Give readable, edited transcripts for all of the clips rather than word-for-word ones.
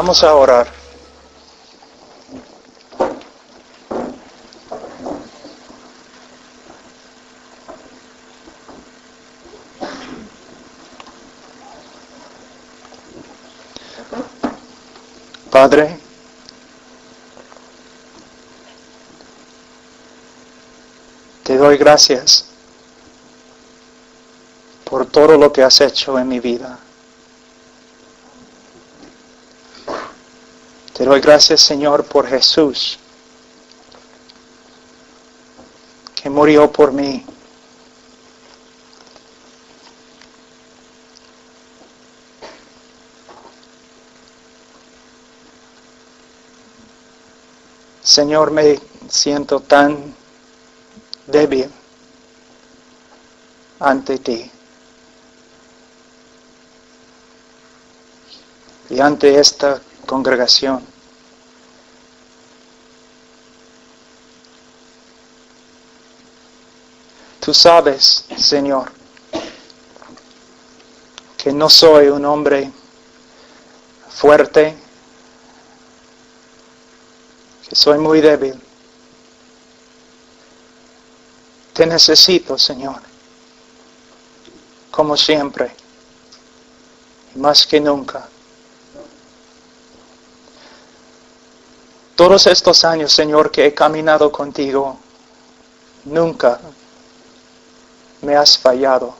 Vamos a orar. Padre, te doy gracias por todo lo que has hecho en mi vida. Te doy gracias, Señor, por Jesús, que murió por mí. Señor, me siento tan débil ante ti y ante esta congregación. Tú sabes, Señor, que no soy un hombre fuerte, que soy muy débil. Te necesito, Señor, como siempre, y más que nunca. Todos estos años, Señor, que he caminado contigo, nunca me has fallado.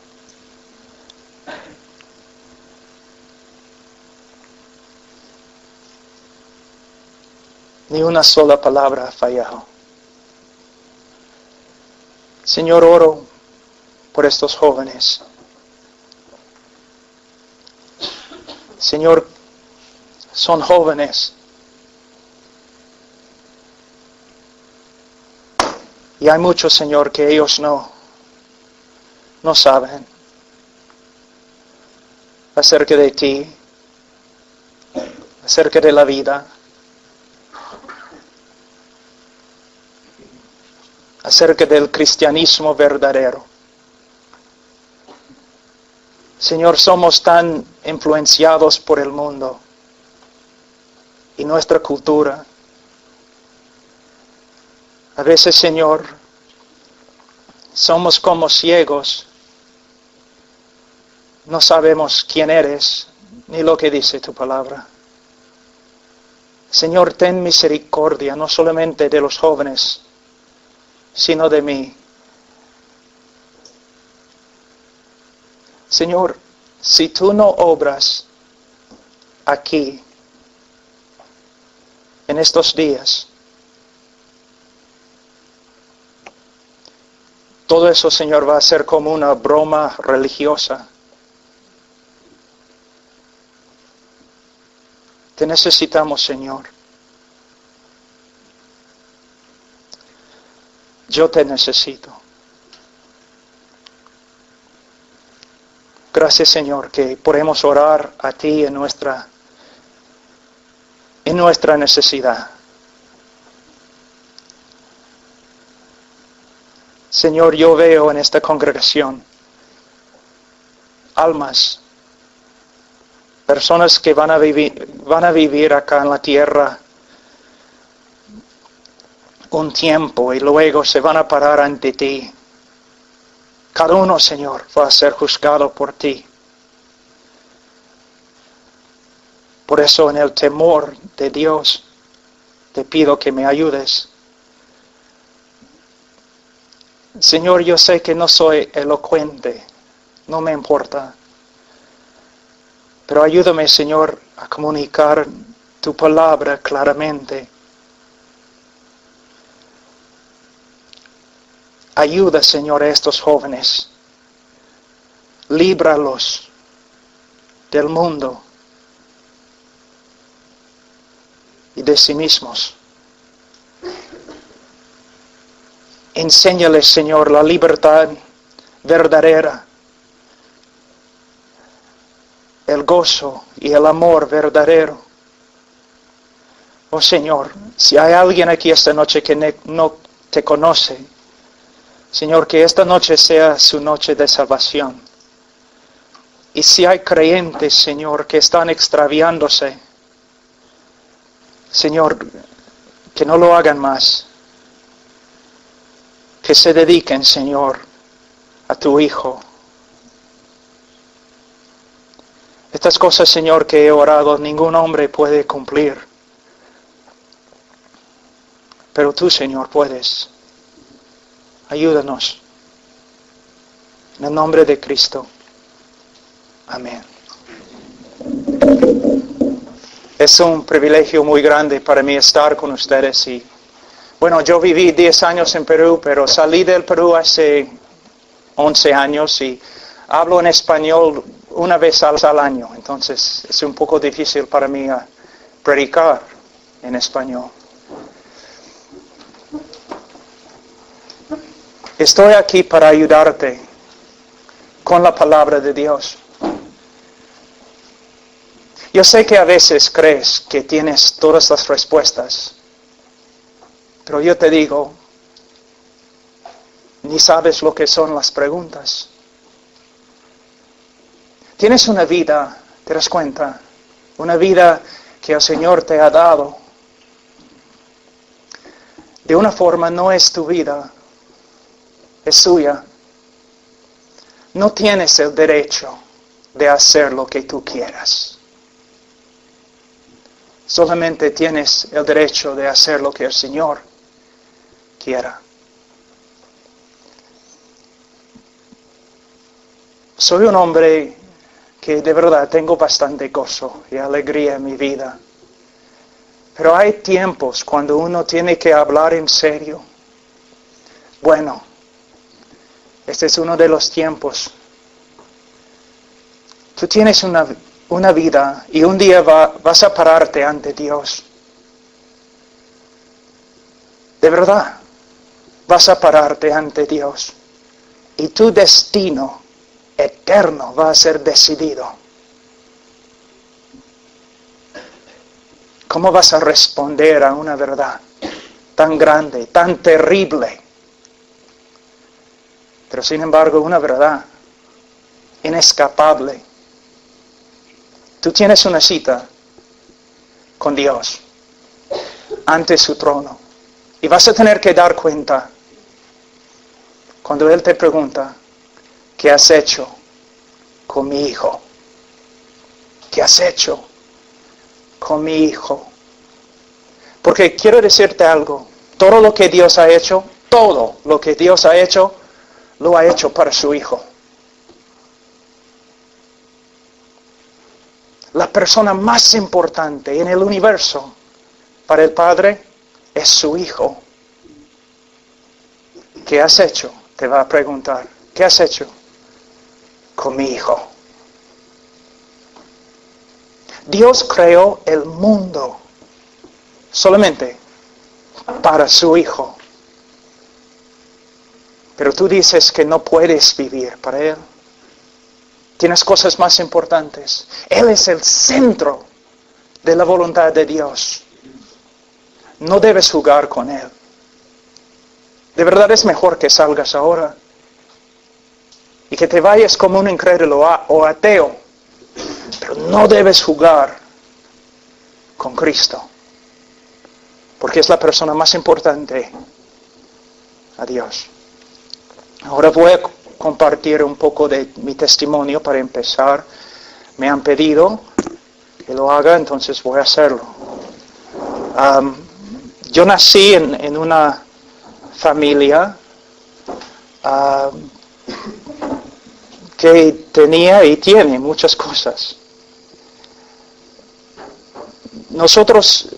Ni una sola palabra ha fallado. Señor, oro por estos jóvenes. Señor, son jóvenes. Y hay muchos, Señor, que ellos no saben acerca de ti, acerca de la vida, acerca del cristianismo verdadero. Señor, somos tan influenciados por el mundo y nuestra cultura. A veces, Señor, somos como ciegos. No sabemos quién eres ni lo que dice tu palabra. Señor, ten misericordia no solamente de los jóvenes, sino de mí. Señor, si tú no obras aquí, en estos días, todo eso, Señor, va a ser como una broma religiosa. Te necesitamos, Señor. Yo te necesito. Gracias, Señor, que podemos orar a ti en nuestra necesidad. Señor, yo veo en esta congregación almas, personas que van a vivir acá en la tierra un tiempo y luego se van a parar ante ti. Cada uno, Señor, va a ser juzgado por ti. Por eso, en el temor de Dios, te pido que me ayudes. Señor, yo sé que no soy elocuente, no me importa. Pero ayúdame, Señor, a comunicar tu palabra claramente. Ayuda, Señor, a estos jóvenes. Líbralos del mundo y de sí mismos. Enséñales, Señor, la libertad verdadera, el gozo y el amor verdadero. Oh Señor, si hay alguien aquí esta noche que no te conoce, Señor, que esta noche sea su noche de salvación. Y si hay creyentes, Señor, que están extraviándose, Señor, que no lo hagan más. Que se dediquen, Señor, a tu Hijo. Estas cosas, Señor, que he orado, ningún hombre puede cumplir. Pero tú, Señor, puedes. Ayúdanos. En el nombre de Cristo. Amén. Es un privilegio muy grande para mí estar con ustedes. Y bueno, yo viví 10 años en Perú, pero salí del Perú hace 11 años y hablo en español una vez al año. Entonces es un poco difícil para mí predicar en español. Estoy aquí para ayudarte con la palabra de Dios. Yo sé que a veces crees que tienes todas las respuestas, pero yo te digo, ni sabes lo que son las preguntas. Tienes una vida, ¿te das cuenta? Una vida que el Señor te ha dado. De una forma no es tu vida, es suya. No tienes el derecho de hacer lo que tú quieras. Solamente tienes el derecho de hacer lo que el Señor quiera. Soy un hombre que de verdad tengo bastante gozo y alegría en mi vida. Pero hay tiempos cuando uno tiene que hablar en serio. Bueno, este es uno de los tiempos. Tú tienes una vida y un día vas a pararte ante Dios. De verdad, vas a pararte ante Dios. Y tu destino eterno va a ser decidido. ¿Cómo vas a responder a una verdad tan grande, tan terrible? Pero sin embargo, una verdad inescapable. Tú tienes una cita con Dios ante su trono. Y vas a tener que dar cuenta cuando Él te pregunta, ¿qué has hecho con mi hijo? ¿Qué has hecho con mi hijo? Porque quiero decirte algo. Todo lo que Dios ha hecho, todo lo que Dios ha hecho, lo ha hecho para su hijo. La persona más importante en el universo para el Padre es su Hijo. ¿Qué has hecho? Te va a preguntar. ¿Qué has hecho con mi Hijo? Dios creó el mundo solamente para su Hijo. Pero tú dices que no puedes vivir para Él. Tienes cosas más importantes. Él es el centro de la voluntad de Dios. No debes jugar con Él. De verdad es mejor que salgas ahora y que te vayas como un incrédulo o ateo. Pero no debes jugar con Cristo. Porque es la persona más importante a Dios. Ahora voy a compartir un poco de mi testimonio para empezar. Me han pedido que lo haga, entonces voy a hacerlo. Yo nací en una familia que tenía y tiene muchas cosas. Nosotros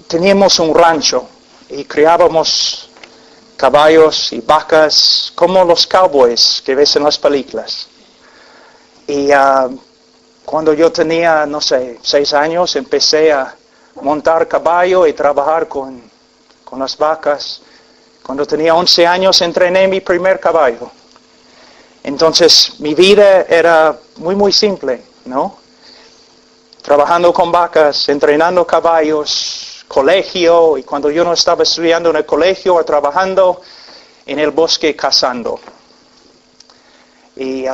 teníamos un rancho y criábamos caballos y vacas como los cowboys que ves en las películas. Y cuando yo tenía, 6 años, empecé a montar caballo y trabajar con las vacas. Cuando tenía 11 años entrené mi primer caballo. Entonces mi vida era muy muy simple, ¿no? Trabajando con vacas, entrenando caballos, colegio, y cuando yo no estaba estudiando en el colegio o trabajando en el bosque cazando. Y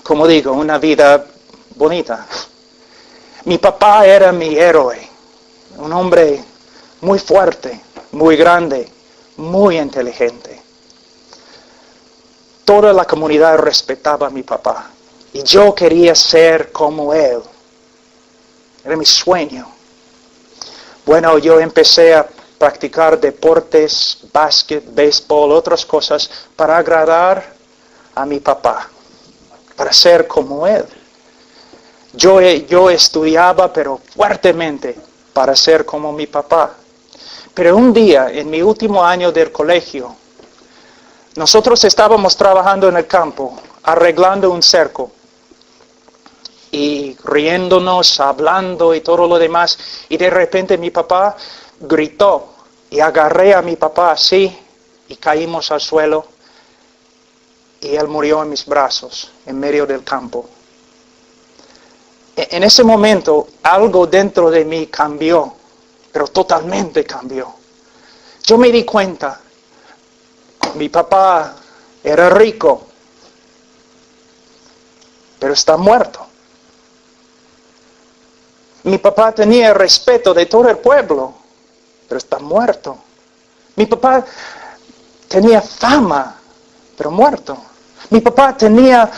como digo, una vida bonita. Mi papá era mi héroe. un hombre muy fuerte, muy grande, muy inteligente. Toda la comunidad respetaba a mi papá y yo quería ser como él. Era mi sueño. Bueno, yo empecé a practicar deportes, básquet, béisbol, otras cosas para agradar a mi papá, para ser como él. Yo estudiaba, pero fuertemente, para ser como mi papá. Pero un día, en mi último año del colegio, nosotros estábamos trabajando en el campo, arreglando un cerco, y riéndonos, hablando y todo lo demás, y de repente mi papá gritó, y agarré a mi papá así, y caímos al suelo, y él murió en mis brazos, en medio del campo. En ese momento, algo dentro de mí cambió, pero totalmente cambió. Yo me di cuenta, mi papá era rico, pero está muerto. Mi papá tenía el respeto de todo el pueblo, pero está muerto. Mi papá tenía fama, pero muerto. Mi papá tenía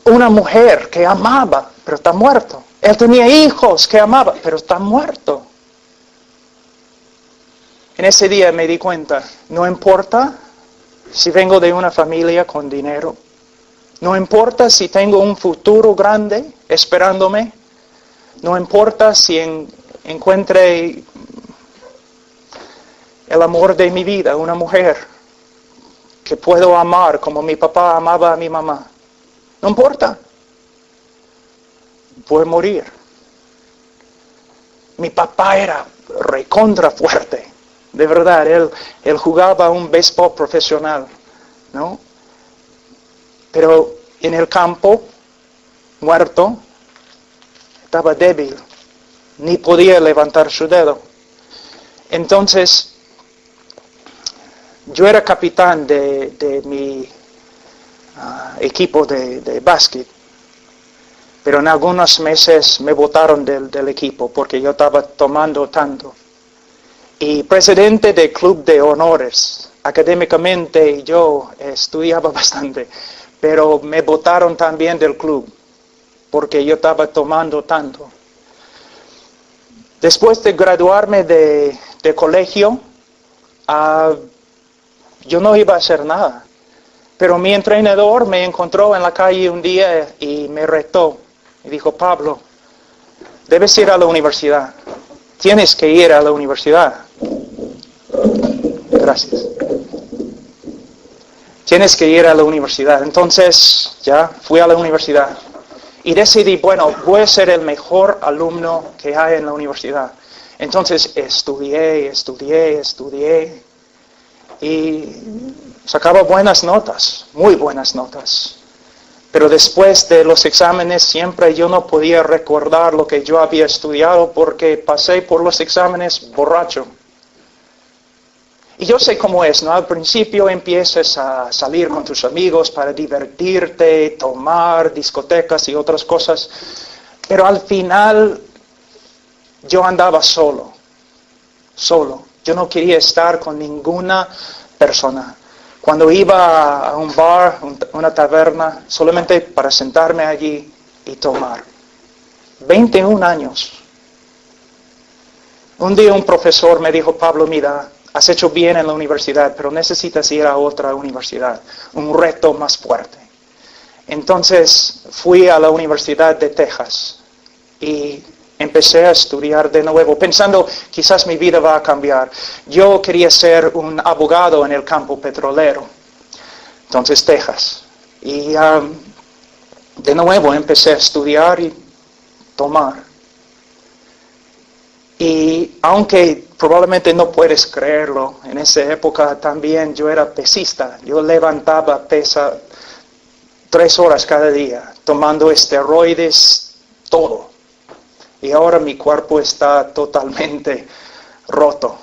una mujer que amaba, pero está muerto. Él tenía hijos que amaba, pero está muerto. En ese día me di cuenta, no importa si vengo de una familia con dinero, no importa si tengo un futuro grande esperándome, no importa si encuentre el amor de mi vida, una mujer que puedo amar como mi papá amaba a mi mamá. No importa. Voy a morir. Mi papá era recontra fuerte. De verdad, él jugaba un béisbol profesional, ¿no? Pero en el campo, muerto, estaba débil. Ni podía levantar su dedo. Entonces, yo era capitán de mi equipo de básquet. Pero en algunos meses me botaron del equipo porque yo estaba tomando tanto. Y presidente del club de honores. Académicamente yo estudiaba bastante, pero me botaron también del club porque yo estaba tomando tanto. Después de graduarme de colegio, yo no iba a hacer nada. Pero mi entrenador me encontró en la calle un día y me retó. Y dijo, Pablo, debes ir a la universidad. Tienes que ir a la universidad. Gracias. Tienes que ir a la universidad. Entonces, ya fui a la universidad. Y decidí, bueno, voy a ser el mejor alumno que hay en la universidad. Entonces, estudié. Y sacaba buenas notas, muy buenas notas. Pero después de los exámenes siempre yo no podía recordar lo que yo había estudiado porque pasé por los exámenes borracho. Y yo sé cómo es, ¿no? Al principio empiezas a salir con tus amigos para divertirte, tomar, discotecas y otras cosas. Pero al final yo andaba solo. Yo no quería estar con ninguna persona. Cuando iba a un bar, una taberna, solamente para sentarme allí y tomar. 21 años. Un día un profesor me dijo, Pablo, mira, has hecho bien en la universidad, pero necesitas ir a otra universidad, un reto más fuerte. Entonces fui a la Universidad de Texas y empecé a estudiar de nuevo, pensando quizás mi vida va a cambiar. Yo quería ser un abogado en el campo petrolero. Entonces, Texas. Y de nuevo empecé a estudiar y tomar. Y aunque probablemente no puedes creerlo, en esa época también yo era pesista. Yo levantaba pesa 3 horas cada día, tomando esteroides, todo. Y ahora mi cuerpo está totalmente roto.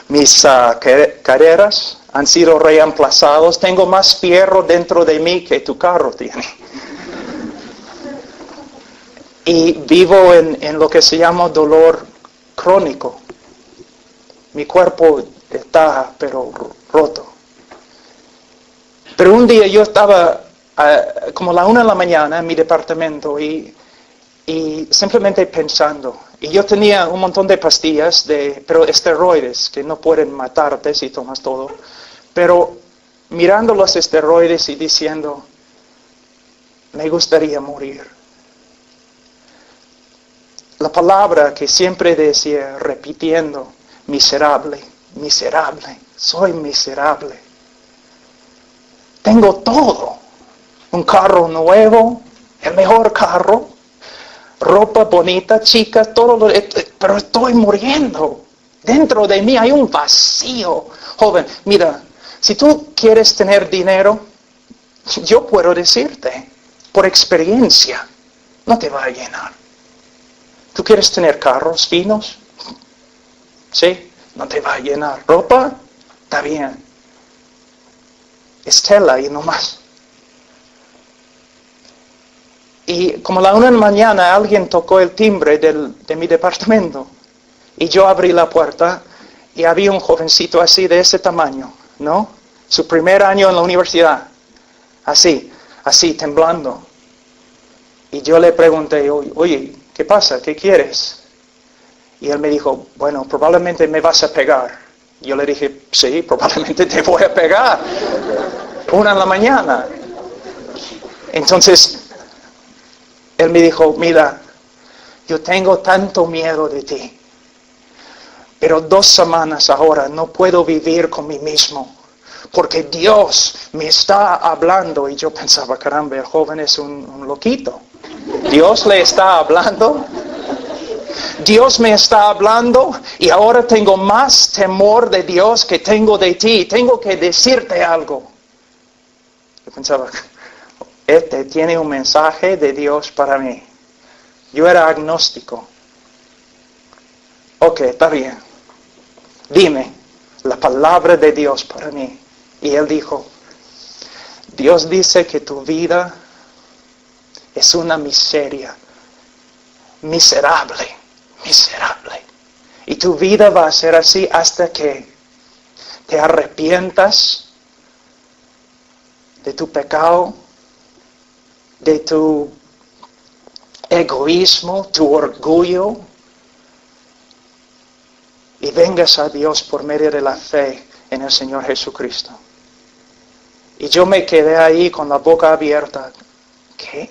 Mis carreras han sido reemplazados. Tengo más fierro dentro de mí que tu carro tiene. Y vivo en lo que se llama dolor crónico. Mi cuerpo está, pero roto. Pero un día yo estaba como a la 1 de la mañana en mi departamento y simplemente pensando. Y yo tenía un montón de pastillas, pero esteroides, que no pueden matarte si tomas todo. Pero mirando los esteroides y diciendo, me gustaría morir. La palabra que siempre decía, repitiendo, miserable, miserable, soy miserable. Tengo todo. Un carro nuevo, el mejor carro, ropa bonita, chicas, pero estoy muriendo. Dentro de mí hay un vacío. Joven, mira, si tú quieres tener dinero, yo puedo decirte, por experiencia, no te va a llenar. ¿Tú quieres tener carros finos? Sí, no te va a llenar. ¿Ropa? Está bien. Es tela y no más. Y como a la 1 de la mañana alguien tocó el timbre de mi departamento. Y yo abrí la puerta y había un jovencito así, de ese tamaño, ¿no? Su primer año en la universidad. Así, temblando. Y yo le pregunté, oye, ¿qué pasa? ¿Qué quieres? Y él me dijo, bueno, probablemente me vas a pegar. Yo le dije, sí, probablemente te voy a pegar. 1 de la mañana. Entonces, él me dijo, mira, yo tengo tanto miedo de ti. Pero 2 semanas ahora no puedo vivir con mí mismo. Porque Dios me está hablando. Y yo pensaba, caramba, el joven es un loquito. Dios le está hablando. Dios me está hablando y ahora tengo más temor de Dios que tengo de ti. Tengo que decirte algo. Yo pensaba, este tiene un mensaje de Dios para mí. Yo era agnóstico. Ok, está bien. Dime la palabra de Dios para mí. Y él dijo, Dios dice que tu vida es una miseria. Miserable. Miserable. Y tu vida va a ser así hasta que te arrepientas de tu pecado, de tu egoísmo, tu orgullo, y vengas a Dios por medio de la fe en el Señor Jesucristo. Y yo me quedé ahí con la boca abierta. ¿Qué?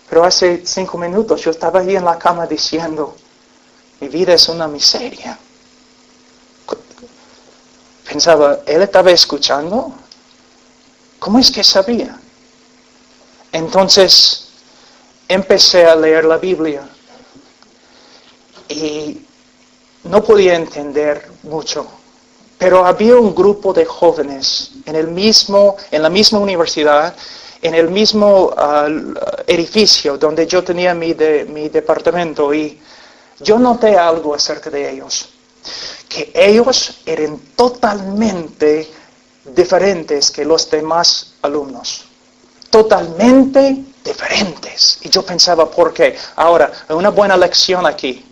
Pero hace 5 minutos yo estaba ahí en la cama diciendo, mi vida es una miseria. Pensaba, ¿él estaba escuchando? ¿Cómo es que sabía? Entonces, empecé a leer la Biblia. Y no podía entender mucho. Pero había un grupo de jóvenes en la misma universidad, en el mismo edificio donde yo tenía mi departamento, y yo noté algo acerca de ellos, que ellos eran totalmente diferentes que los demás alumnos, totalmente diferentes. Y yo pensaba, ¿por qué? Ahora, hay una buena lección aquí.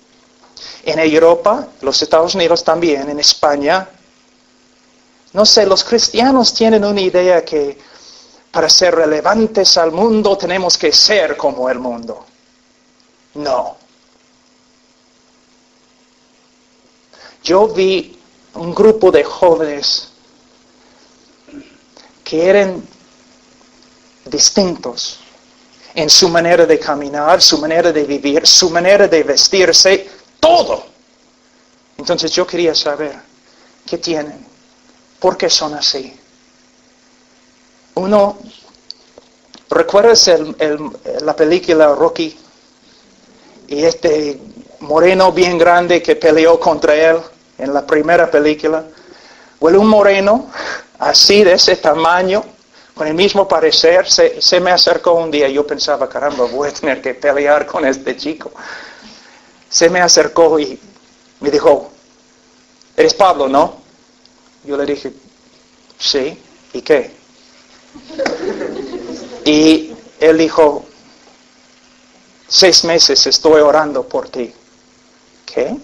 En Europa, los Estados Unidos también, en España, no sé, los cristianos tienen una idea que para ser relevantes al mundo tenemos que ser como el mundo. No. Yo vi un grupo de jóvenes que eran distintos en su manera de caminar, su manera de vivir, su manera de vestirse, todo. Entonces yo quería saber, ¿qué tienen? ¿Por qué son así? ¿Recuerdas la película Rocky? Y este moreno bien grande que peleó contra él en la primera película. Bueno, un moreno así de ese tamaño, con el mismo parecer, se me acercó un día. Yo pensaba, caramba, voy a tener que pelear con este chico. Se me acercó y me dijo, ¿eres Pablo, no? Yo le dije, sí, ¿y qué? Y él dijo, 6 meses estoy orando por ti. ¿Qué?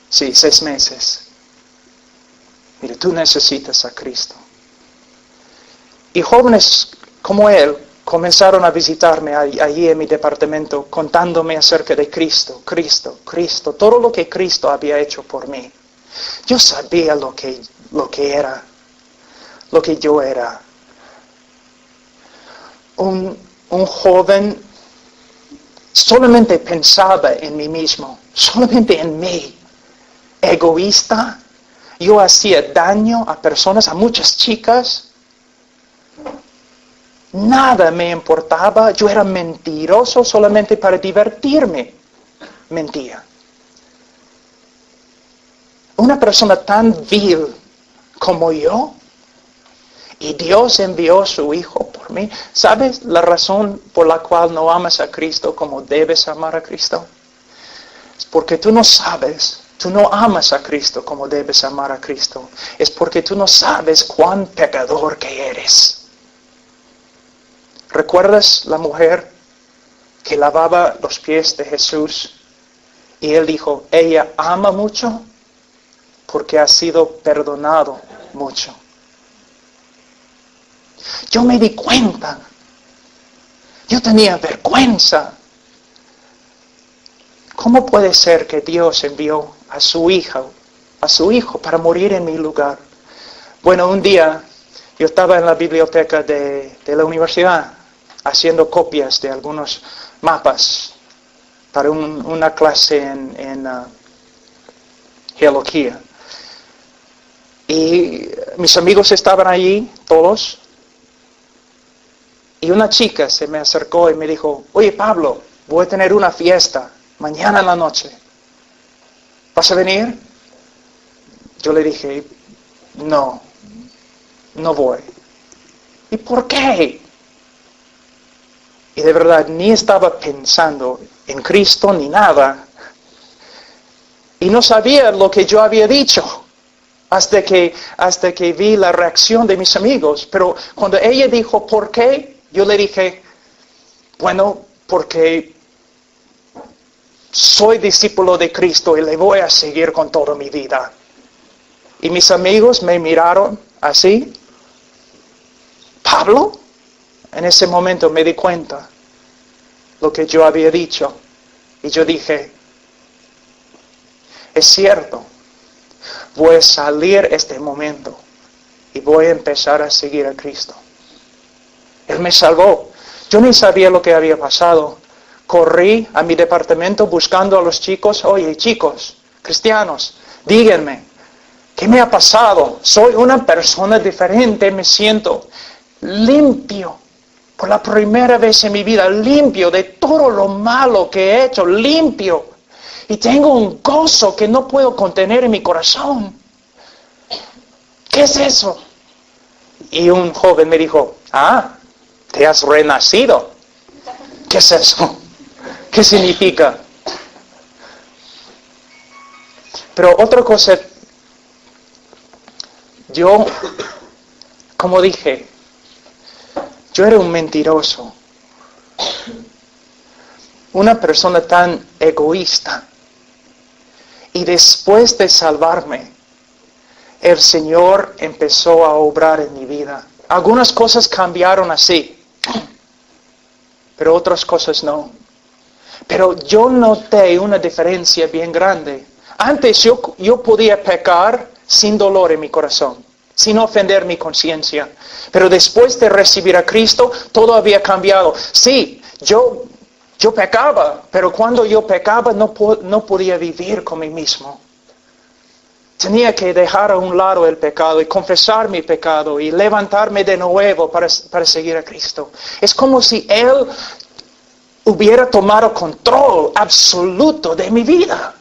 Sí, 6 meses. Mire, tú necesitas a Cristo. Y jóvenes como él comenzaron a visitarme allí en mi departamento contándome acerca de Cristo, Cristo, Cristo, todo lo que Cristo había hecho por mí. Yo sabía lo que era, lo que yo era. Un joven solamente pensaba en mí mismo, solamente en mí, egoísta. Yo hacía daño a personas, a muchas chicas. Nada me importaba, yo era mentiroso solamente para divertirme. Mentía. Una persona tan vil como yo, y Dios envió a su Hijo por mí. ¿Sabes la razón por la cual no amas a Cristo como debes amar a Cristo? Es porque tú no sabes, tú no amas a Cristo como debes amar a Cristo. Es porque tú no sabes cuán pecador que eres. ¿Recuerdas la mujer que lavaba los pies de Jesús? Y él dijo, ella ama mucho porque ha sido perdonado mucho. Yo me di cuenta. Yo tenía vergüenza. ¿Cómo puede ser que Dios envió a su hijo para morir en mi lugar? Bueno, un día yo estaba en la biblioteca de la universidad haciendo copias de algunos mapas para una clase en geología. Y mis amigos estaban allí, todos. Y una chica se me acercó y me dijo, oye Pablo, voy a tener una fiesta mañana en la noche. ¿Vas a venir? Yo le dije, no voy. ¿Y por qué? Y de verdad, ni estaba pensando en Cristo ni nada. Y no sabía lo que yo había dicho hasta que vi la reacción de mis amigos. Pero cuando ella dijo, ¿por qué? Yo le dije, bueno, porque soy discípulo de Cristo y le voy a seguir con toda mi vida. Y mis amigos me miraron así. ¿Pablo? En ese momento me di cuenta lo que yo había dicho. Y yo dije, es cierto, voy a salir este momento y voy a empezar a seguir a Cristo. Él me salvó. Yo ni sabía lo que había pasado. Corrí a mi departamento buscando a los chicos. Oye, chicos, cristianos, díganme, ¿qué me ha pasado? Soy una persona diferente, me siento limpio. Por la primera vez en mi vida, limpio de todo lo malo que he hecho, limpio. Y tengo un gozo que no puedo contener en mi corazón. ¿Qué es eso? Y un joven me dijo, te has renacido. ¿Qué es eso? ¿Qué significa? Pero otra cosa, yo, como dije, yo era un mentiroso. Una persona tan egoísta. Y después de salvarme, el Señor empezó a obrar en mi vida. Algunas cosas cambiaron así, pero otras cosas no. Pero yo noté una diferencia bien grande. Antes yo podía pecar sin dolor en mi corazón, sin ofender mi conciencia. Pero después de recibir a Cristo, todo había cambiado. Sí, yo pecaba, pero cuando yo pecaba no podía vivir con mí mismo. Tenía que dejar a un lado el pecado y confesar mi pecado y levantarme de nuevo para seguir a Cristo. Es como si Él hubiera tomado control absoluto de mi vida.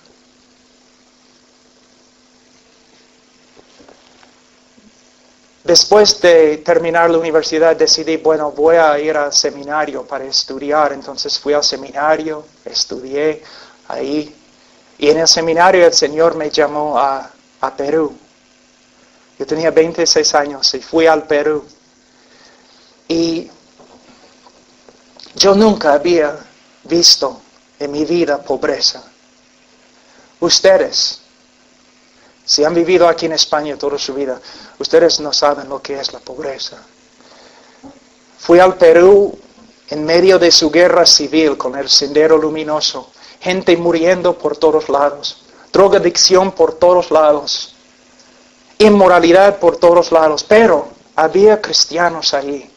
Después de terminar la universidad decidí, bueno, voy a ir al seminario para estudiar. Entonces fui al seminario, estudié ahí. Y en el seminario el Señor me llamó a Perú. Yo tenía 26 años y fui al Perú. Y yo nunca había visto en mi vida pobreza. Ustedes, si han vivido aquí en España toda su vida, ustedes no saben lo que es la pobreza. Fui al Perú en medio de su guerra civil con el Sendero Luminoso. Gente muriendo por todos lados. Drogadicción por todos lados. Inmoralidad por todos lados. Pero había cristianos ahí.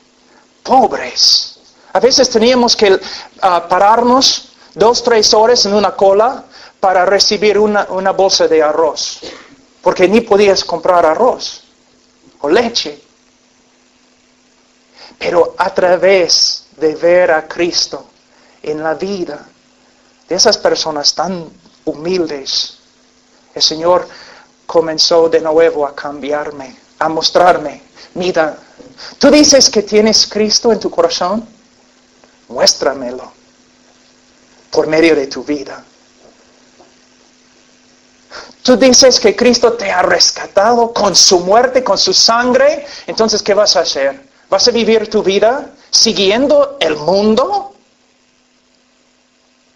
Pobres. A veces teníamos que pararnos 2-3 horas en una cola para recibir una bolsa de arroz. Porque ni podías comprar arroz o leche. Pero a través de ver a Cristo en la vida de esas personas tan humildes, el Señor comenzó de nuevo a cambiarme, a mostrarme, mira, tú dices que tienes Cristo en tu corazón, muéstramelo por medio de tu vida. Tú dices que Cristo te ha rescatado con su muerte, con su sangre, entonces ¿qué vas a hacer? ¿Vas a vivir tu vida siguiendo el mundo?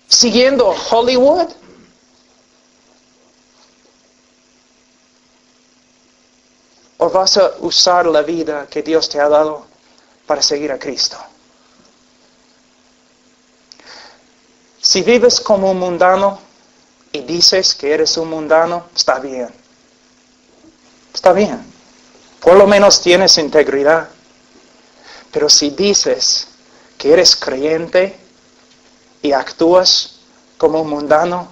¿Siguiendo Hollywood? ¿O vas a usar la vida que Dios te ha dado para seguir a Cristo? Si vives como un mundano y dices que eres un mundano, está bien. Está bien. Por lo menos tienes integridad. Pero si dices que eres creyente y actúas como un mundano,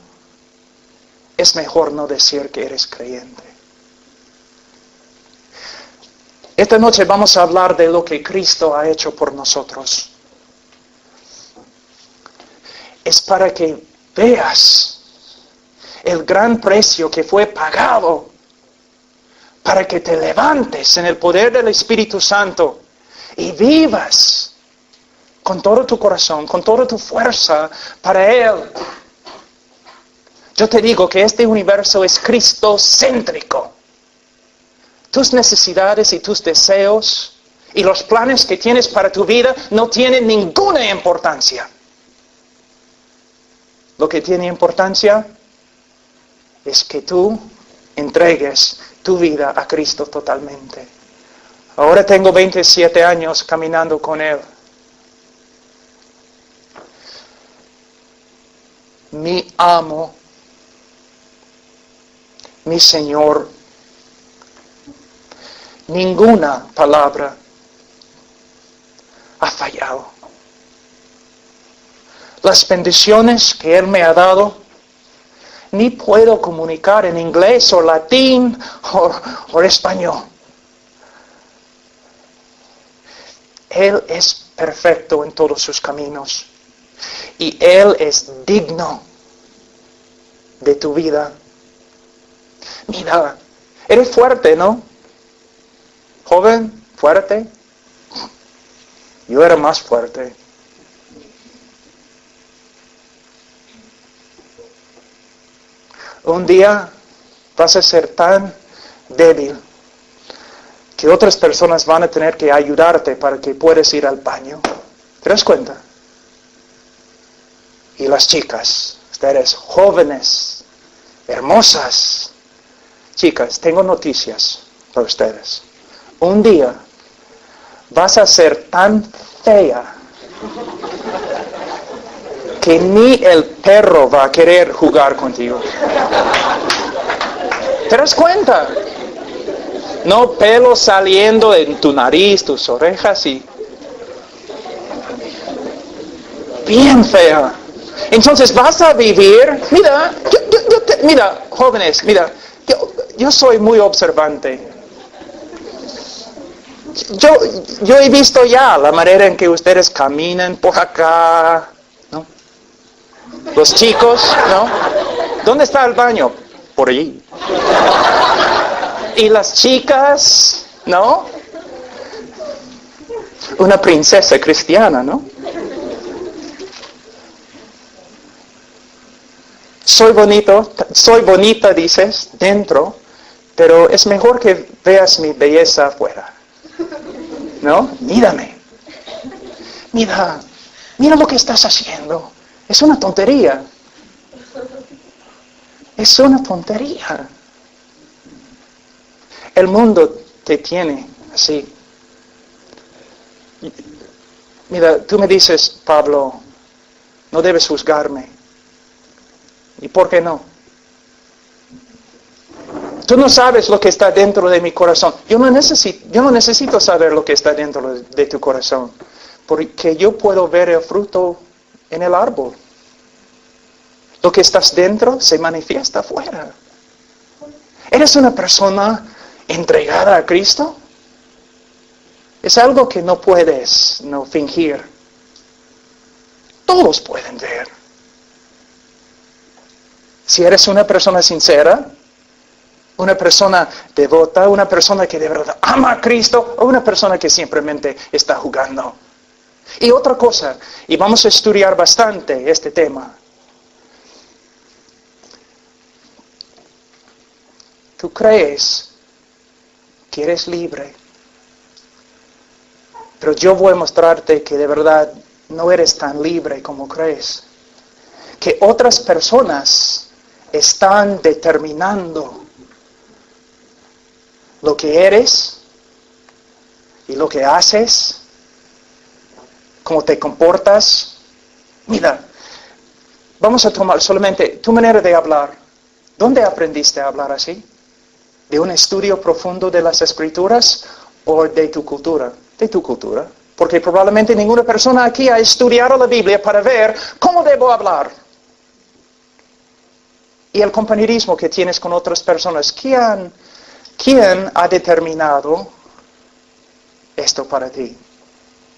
es mejor no decir que eres creyente. Esta noche vamos a hablar de lo que Cristo ha hecho por nosotros. Es para que veas el gran precio que fue pagado para que te levantes en el poder del Espíritu Santo y vivas con todo tu corazón, con toda tu fuerza para Él. Yo te digo que este universo es cristocéntrico. Tus necesidades y tus deseos y los planes que tienes para tu vida no tienen ninguna importancia. Lo que tiene importancia es que tú entregues tu vida a Cristo totalmente. Ahora tengo 27 años caminando con Él. Mi amo, mi Señor, ninguna palabra ha fallado. Las bendiciones que Él me ha dado, ni puedo comunicar en inglés o latín o español. Él es perfecto en todos sus caminos. Y Él es digno de tu vida. Mira, eres fuerte, ¿no? Joven, fuerte. Yo era más fuerte. Un día vas a ser tan débil que otras personas van a tener que ayudarte para que puedas ir al baño. ¿Te das cuenta? Y las chicas, ustedes jóvenes, hermosas, chicas, tengo noticias para ustedes. Un día vas a ser tan fea que ni el perro va a querer jugar contigo. ¿Te das cuenta? No pelo saliendo en tu nariz, tus orejas y... bien fea. Entonces vas a vivir... Mira, mira, jóvenes, mira, yo soy muy observante. Yo he visto ya la manera en que ustedes caminan por acá, ¿no? Los chicos, ¿no? ¿Dónde está el baño? Por allí. Y las chicas, ¿no? Una princesa cristiana, ¿no? Soy bonita, dices, dentro, pero es mejor que veas mi belleza afuera. ¿No? Mírame. Mira lo que estás haciendo. Es una tontería. Es una tontería. El mundo te tiene así. Mira, tú me dices, Pablo, no debes juzgarme. ¿Y por qué no? Tú no sabes lo que está dentro de mi corazón. Yo no necesito saber lo que está dentro de tu corazón, porque yo puedo ver el fruto en el árbol. Lo que estás dentro se manifiesta afuera. ¿Eres una persona entregada a Cristo? Es algo que no puedes no fingir. Todos pueden ver. Si eres una persona sincera, una persona devota, una persona que de verdad ama a Cristo, o una persona que simplemente está jugando. Y otra cosa, y vamos a estudiar bastante este tema. Tú crees que eres libre, pero yo voy a mostrarte que de verdad no eres tan libre como crees. Que otras personas están determinando lo que eres y lo que haces, cómo te comportas. Mira, vamos a tomar solamente tu manera de hablar. ¿Dónde aprendiste a hablar así? ¿De un estudio profundo de las Escrituras o de tu cultura? De tu cultura. Porque probablemente ninguna persona aquí ha estudiado la Biblia para ver cómo debo hablar. Y el compañerismo que tienes con otras personas. ¿Quién ha determinado esto para ti?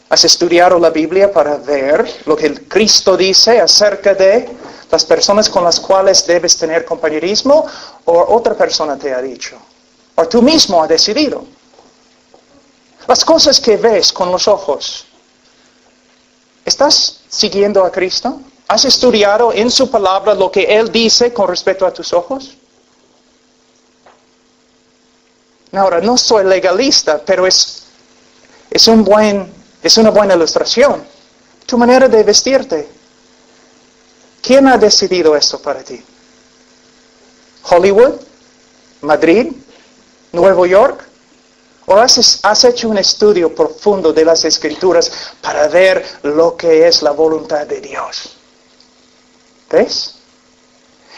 ¿Has estudiado la Biblia para ver lo que Cristo dice acerca de las personas con las cuales debes tener compañerismo, o otra persona te ha dicho? ¿O tú mismo has decidido? Las cosas que ves con los ojos, ¿estás siguiendo a Cristo? ¿Has estudiado en su palabra lo que Él dice con respecto a tus ojos? Ahora, no soy legalista, pero es una buena ilustración. Tu manera de vestirte. ¿Quién ha decidido esto para ti? ¿Hollywood? ¿Madrid? ¿Nueva York? ¿O has hecho un estudio profundo de las Escrituras para ver lo que es la voluntad de Dios? ¿Ves?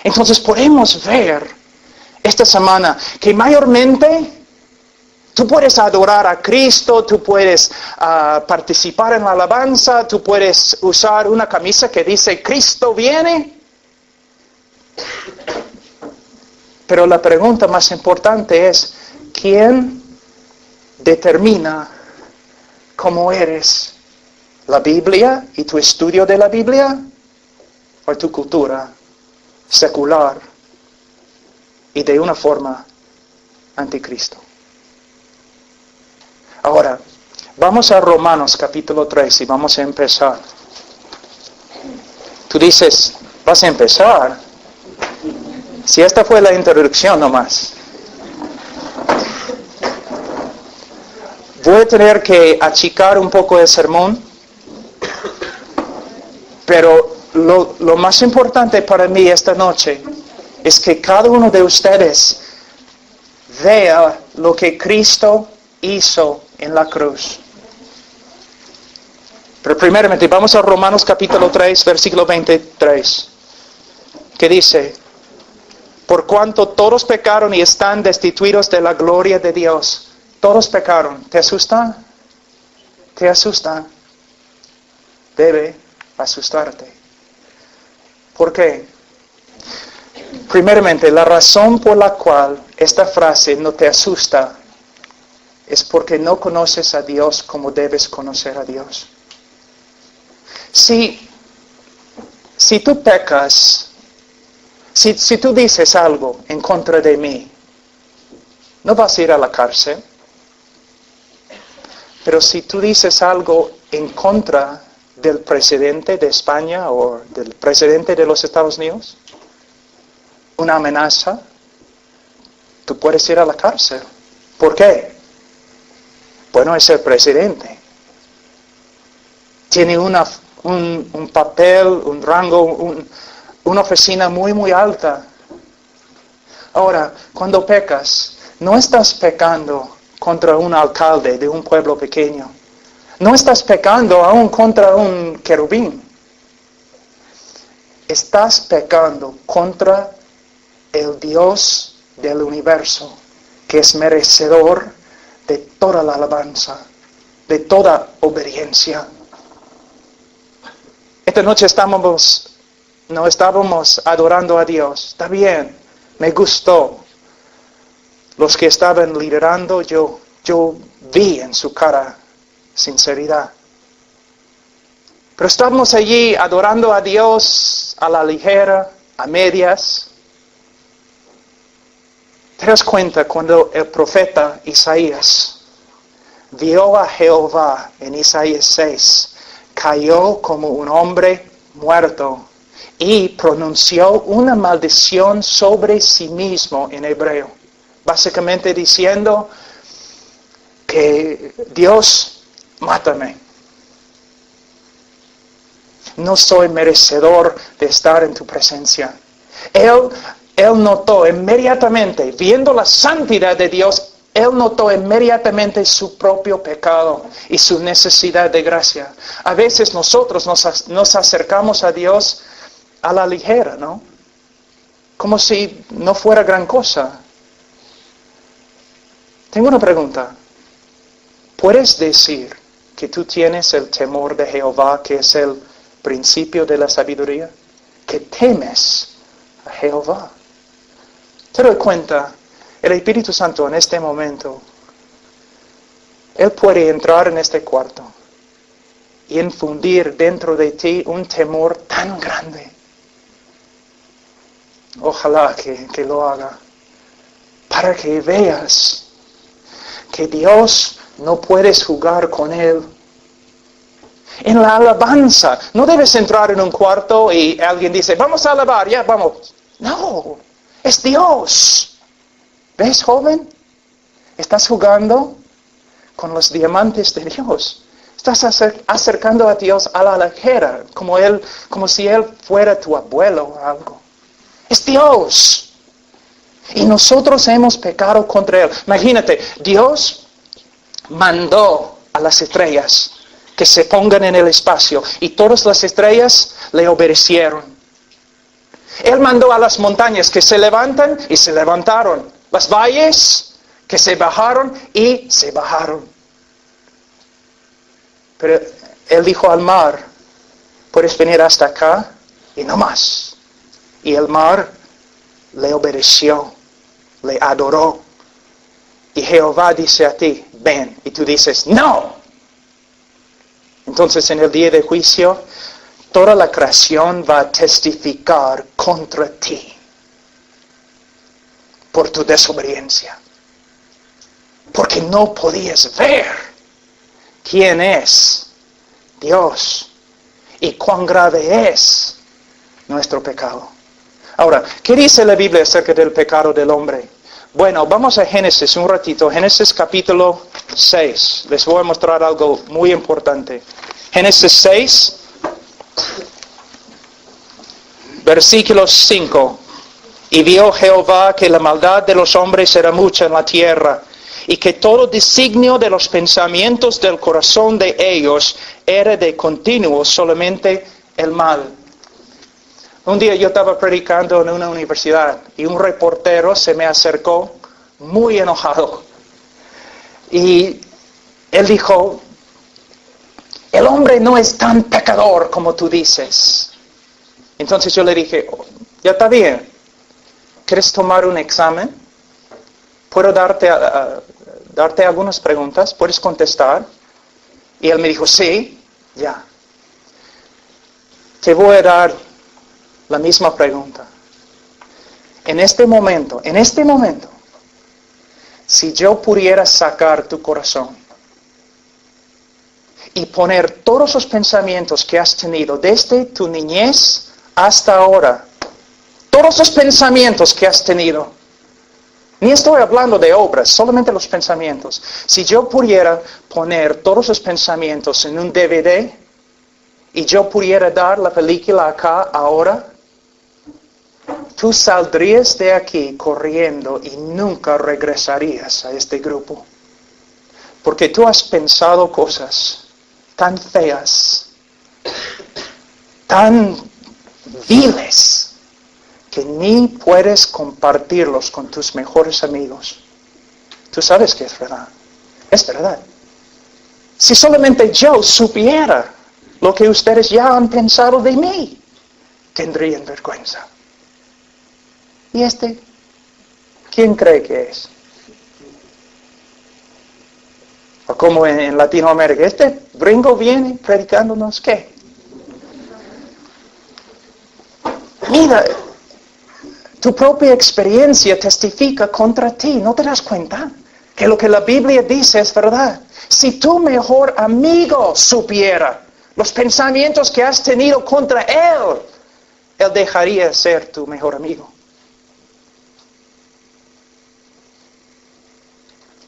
Entonces podemos ver esta semana que mayormente tú puedes adorar a Cristo, tú puedes participar en la alabanza, tú puedes usar una camisa que dice Cristo viene. Pero la pregunta más importante es, ¿quién determina cómo eres? ¿La Biblia y tu estudio de la Biblia? ¿O tu cultura secular y de una forma anticristo? Ahora, vamos a Romanos capítulo 3 y vamos a empezar. Tú dices, ¿vas a empezar? Si esta fue la introducción nomás. Voy a tener que achicar un poco el sermón, pero lo más importante para mí esta noche es que cada uno de ustedes vea lo que Cristo hizo en la cruz. Pero primeramente vamos a Romanos capítulo 3, versículo 23, que dice, por cuanto todos pecaron y están destituidos de la gloria de Dios. Todos pecaron. ¿Te asusta? ¿Te asusta? Debe asustarte. ¿Por qué? Primeramente, la razón por la cual esta frase no te asusta es porque no conoces a Dios como debes conocer a Dios. Si tú pecas, si tú dices algo en contra de mí, no vas a ir a la cárcel. Pero si tú dices algo en contra del presidente de España o del presidente de los Estados Unidos, una amenaza, tú puedes ir a la cárcel. ¿Por qué? Bueno, es el presidente. Tiene un papel, un rango, una oficina muy, muy alta. Ahora, cuando pecas, no estás pecando contra un alcalde de un pueblo pequeño. No estás pecando aún contra un querubín. Estás pecando contra el Dios del universo, que es merecedor de toda la alabanza, de toda obediencia. Esta noche no estábamos adorando a Dios. Está bien, me gustó. Los que estaban liderando, yo vi en su cara sinceridad. Pero estamos allí adorando a Dios a la ligera, a medias. ¿Te das cuenta cuando el profeta Isaías vio a Jehová en Isaías 6, cayó como un hombre muerto y pronunció una maldición sobre sí mismo en hebreo? Básicamente diciendo que Dios, mátame. No soy merecedor de estar en tu presencia. Él notó inmediatamente, viendo la santidad de Dios, él notó inmediatamente su propio pecado y su necesidad de gracia. A veces nosotros nos acercamos a Dios a la ligera, ¿no? Como si no fuera gran cosa. Tengo una pregunta. ¿Puedes decir que tú tienes el temor de Jehová, que es el principio de la sabiduría? Que temes a Jehová. ¿Te das cuenta? El Espíritu Santo en este momento, Él puede entrar en este cuarto y infundir dentro de ti un temor tan grande. Ojalá que lo haga, para que veas que Dios no puedes jugar con Él. En la alabanza, no debes entrar en un cuarto y alguien dice, vamos a alabar, ya vamos. No, es Dios. ¿Ves, joven? Estás jugando con los diamantes de Dios. Estás acercando a Dios a la ligera, como si Él fuera tu abuelo o algo. Es Dios. Y nosotros hemos pecado contra Él. Imagínate, Dios mandó a las estrellas que se pongan en el espacio, y todas las estrellas le obedecieron. Él mandó a las montañas que se levantan y se levantaron. Las valles que se bajaron y se bajaron. Pero Él dijo al mar, puedes venir hasta acá y no más. Y el mar le obedeció, le adoró. Y Jehová dice a ti, ven. Y tú dices, no. Entonces en el día de juicio, toda la creación va a testificar contra ti por tu desobediencia. Porque no podías ver quién es Dios y cuán grave es nuestro pecado. Ahora, ¿qué dice la Biblia acerca del pecado del hombre? Bueno, vamos a Génesis un ratito. Génesis capítulo 6. Les voy a mostrar algo muy importante. Génesis 6, versículo 5. Y vio Jehová que la maldad de los hombres era mucha en la tierra, y que todo designio de los pensamientos del corazón de ellos era de continuo solamente el mal. Un día yo estaba predicando en una universidad y un reportero se me acercó muy enojado. Y él dijo, el hombre no es tan pecador como tú dices. Entonces yo le dije, ya está bien, ¿quieres tomar un examen? ¿Puedo darte algunas preguntas? ¿Puedes contestar? Y él me dijo, sí, ya. Te voy a dar la misma pregunta. En este momento, si yo pudiera sacar tu corazón y poner todos los pensamientos que has tenido desde tu niñez hasta ahora, todos los pensamientos que has tenido, ni estoy hablando de obras, solamente los pensamientos. Si yo pudiera poner todos los pensamientos en un DVD y yo pudiera dar la película acá ahora, tú saldrías de aquí corriendo y nunca regresarías a este grupo. Porque tú has pensado cosas tan feas, tan viles, que ni puedes compartirlos con tus mejores amigos. Tú sabes que es verdad. Es verdad. Si solamente yo supiera lo que ustedes ya han pensado de mí, tendrían vergüenza. ¿Y este? ¿Quién cree que es? O como en Latinoamérica, este gringo viene predicándonos ¿qué? Mira, tu propia experiencia testifica contra ti. ¿No te das cuenta? Que lo que la Biblia dice es verdad. Si tu mejor amigo supiera los pensamientos que has tenido contra él dejaría de ser tu mejor amigo.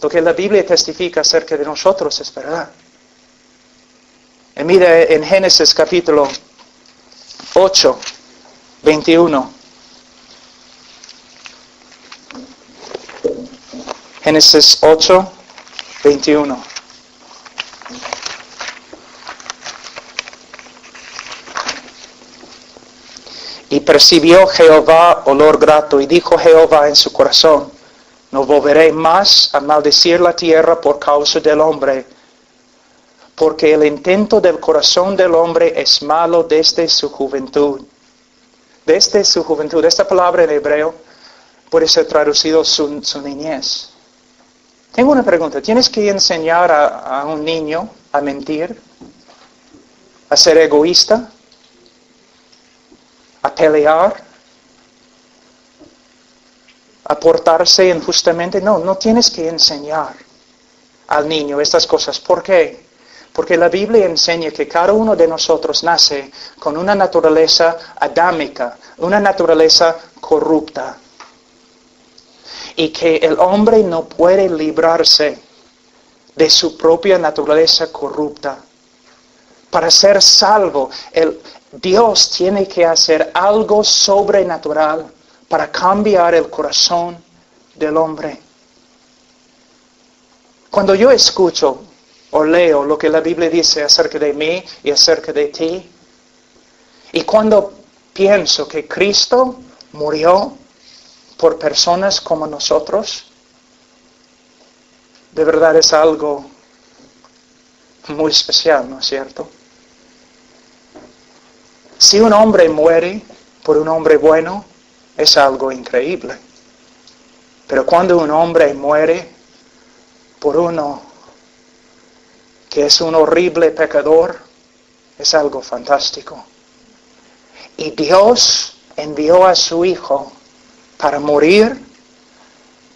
Lo que la Biblia testifica acerca de nosotros es verdad. Y mira en Génesis capítulo 8, 21. Génesis 8, 21. Y percibió Jehová olor grato, y dijo Jehová en su corazón: no volveré más a maldecir la tierra por causa del hombre, porque el intento del corazón del hombre es malo desde su juventud. Desde su juventud. Esta palabra en hebreo puede ser traducido su niñez. Tengo una pregunta. ¿Tienes que enseñar a un niño a mentir? ¿A ser egoísta? ¿A pelear? ¿A portarse injustamente? No, no tienes que enseñar al niño estas cosas. ¿Por qué? Porque la Biblia enseña que cada uno de nosotros nace con una naturaleza adámica, una naturaleza corrupta. Y que el hombre no puede librarse de su propia naturaleza corrupta. Para ser salvo, Dios tiene que hacer algo sobrenatural para cambiar el corazón del hombre. Cuando yo escucho o leo lo que la Biblia dice acerca de mí y acerca de ti, y cuando pienso que Cristo murió por personas como nosotros, de verdad es algo muy especial, ¿no es cierto? Si un hombre muere por un hombre bueno, es algo increíble. Pero cuando un hombre muere por uno que es un horrible pecador, es algo fantástico. Y Dios envió a su Hijo para morir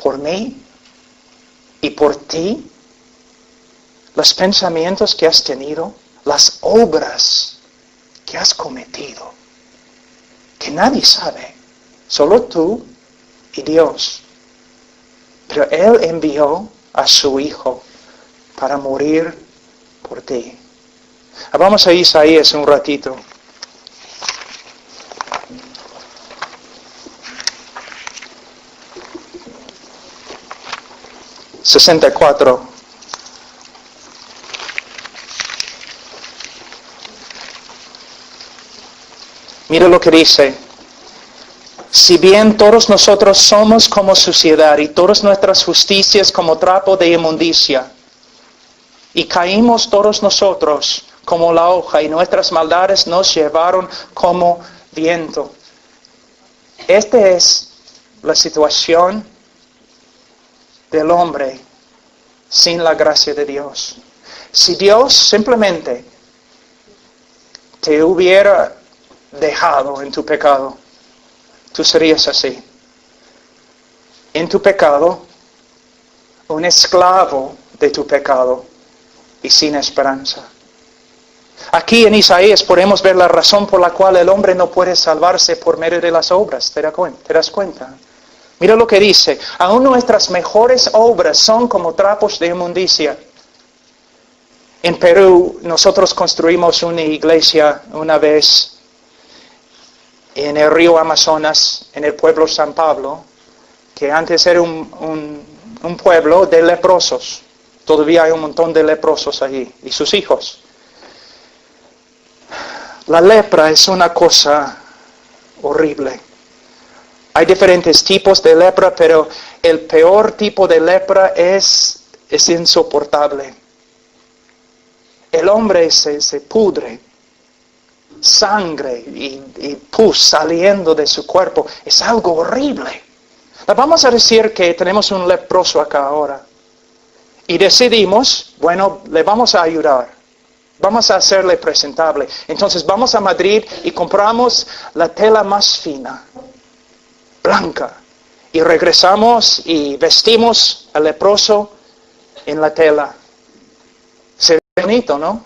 por mí y por ti. Los pensamientos que has tenido, las obras que has cometido, que nadie sabe, solo tú y Dios. Pero Él envió a su Hijo para morir por ti. Vamos a Isaías un ratito. ...64... Mira lo que dice: si bien todos nosotros somos como suciedad y todas nuestras justicias como trapo de inmundicia, y caímos todos nosotros como la hoja, y nuestras maldades nos llevaron como viento. Esta es la situación del hombre sin la gracia de Dios. Si Dios simplemente te hubiera dejado en tu pecado, tú serías así. En tu pecado, un esclavo de tu pecado y sin esperanza. Aquí en Isaías podemos ver la razón por la cual el hombre no puede salvarse por medio de las obras. ¿Te das cuenta? Mira lo que dice: aún nuestras mejores obras son como trapos de inmundicia. En Perú nosotros construimos una iglesia una vez en el río Amazonas, en el pueblo San Pablo, que antes era un pueblo de leprosos. Todavía hay un montón de leprosos allí y sus hijos. La lepra es una cosa horrible. Hay diferentes tipos de lepra, pero el peor tipo de lepra es insoportable. El hombre se pudre, sangre y pus saliendo de su cuerpo. Es algo horrible. Vamos a decir que tenemos un leproso acá ahora. Y decidimos, bueno, le vamos a ayudar. Vamos a hacerle presentable. Entonces vamos a Madrid y compramos la tela más fina, blanca. Y regresamos y vestimos al leproso en la tela. Se ve bonito, ¿no?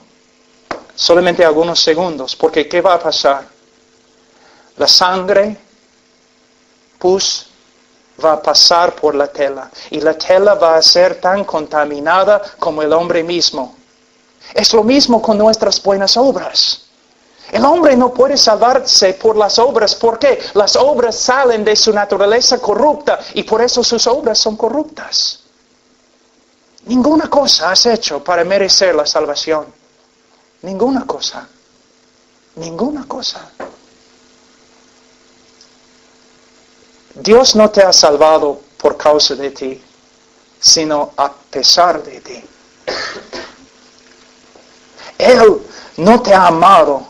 Solamente algunos segundos. Porque ¿qué va a pasar? La sangre, pus, va a pasar por la tela. Y la tela va a ser tan contaminada como el hombre mismo. Es lo mismo con nuestras buenas obras. El hombre no puede salvarse por las obras. ¿Por qué? Las obras salen de su naturaleza corrupta y por eso sus obras son corruptas. Ninguna cosa has hecho para merecer la salvación. Ninguna cosa. Ninguna cosa. Dios no te ha salvado por causa de ti, sino a pesar de ti. Él no te ha amado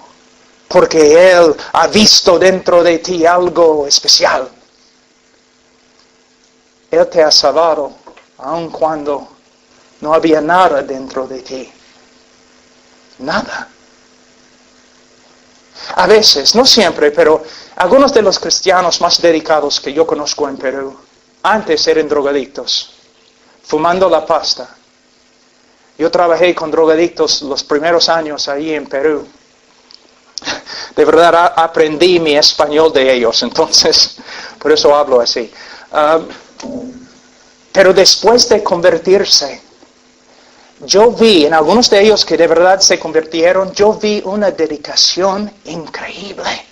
porque Él ha visto dentro de ti algo especial. Él te ha salvado aun cuando no había nada dentro de ti. Nada. A veces, no siempre, pero algunos de los cristianos más dedicados que yo conozco en Perú, antes eran drogadictos, fumando la pasta. Yo trabajé con drogadictos los primeros años ahí en Perú. De verdad aprendí mi español de ellos, entonces por eso hablo así. Pero después de convertirse, yo vi en algunos de ellos que de verdad se convirtieron, yo vi una dedicación increíble.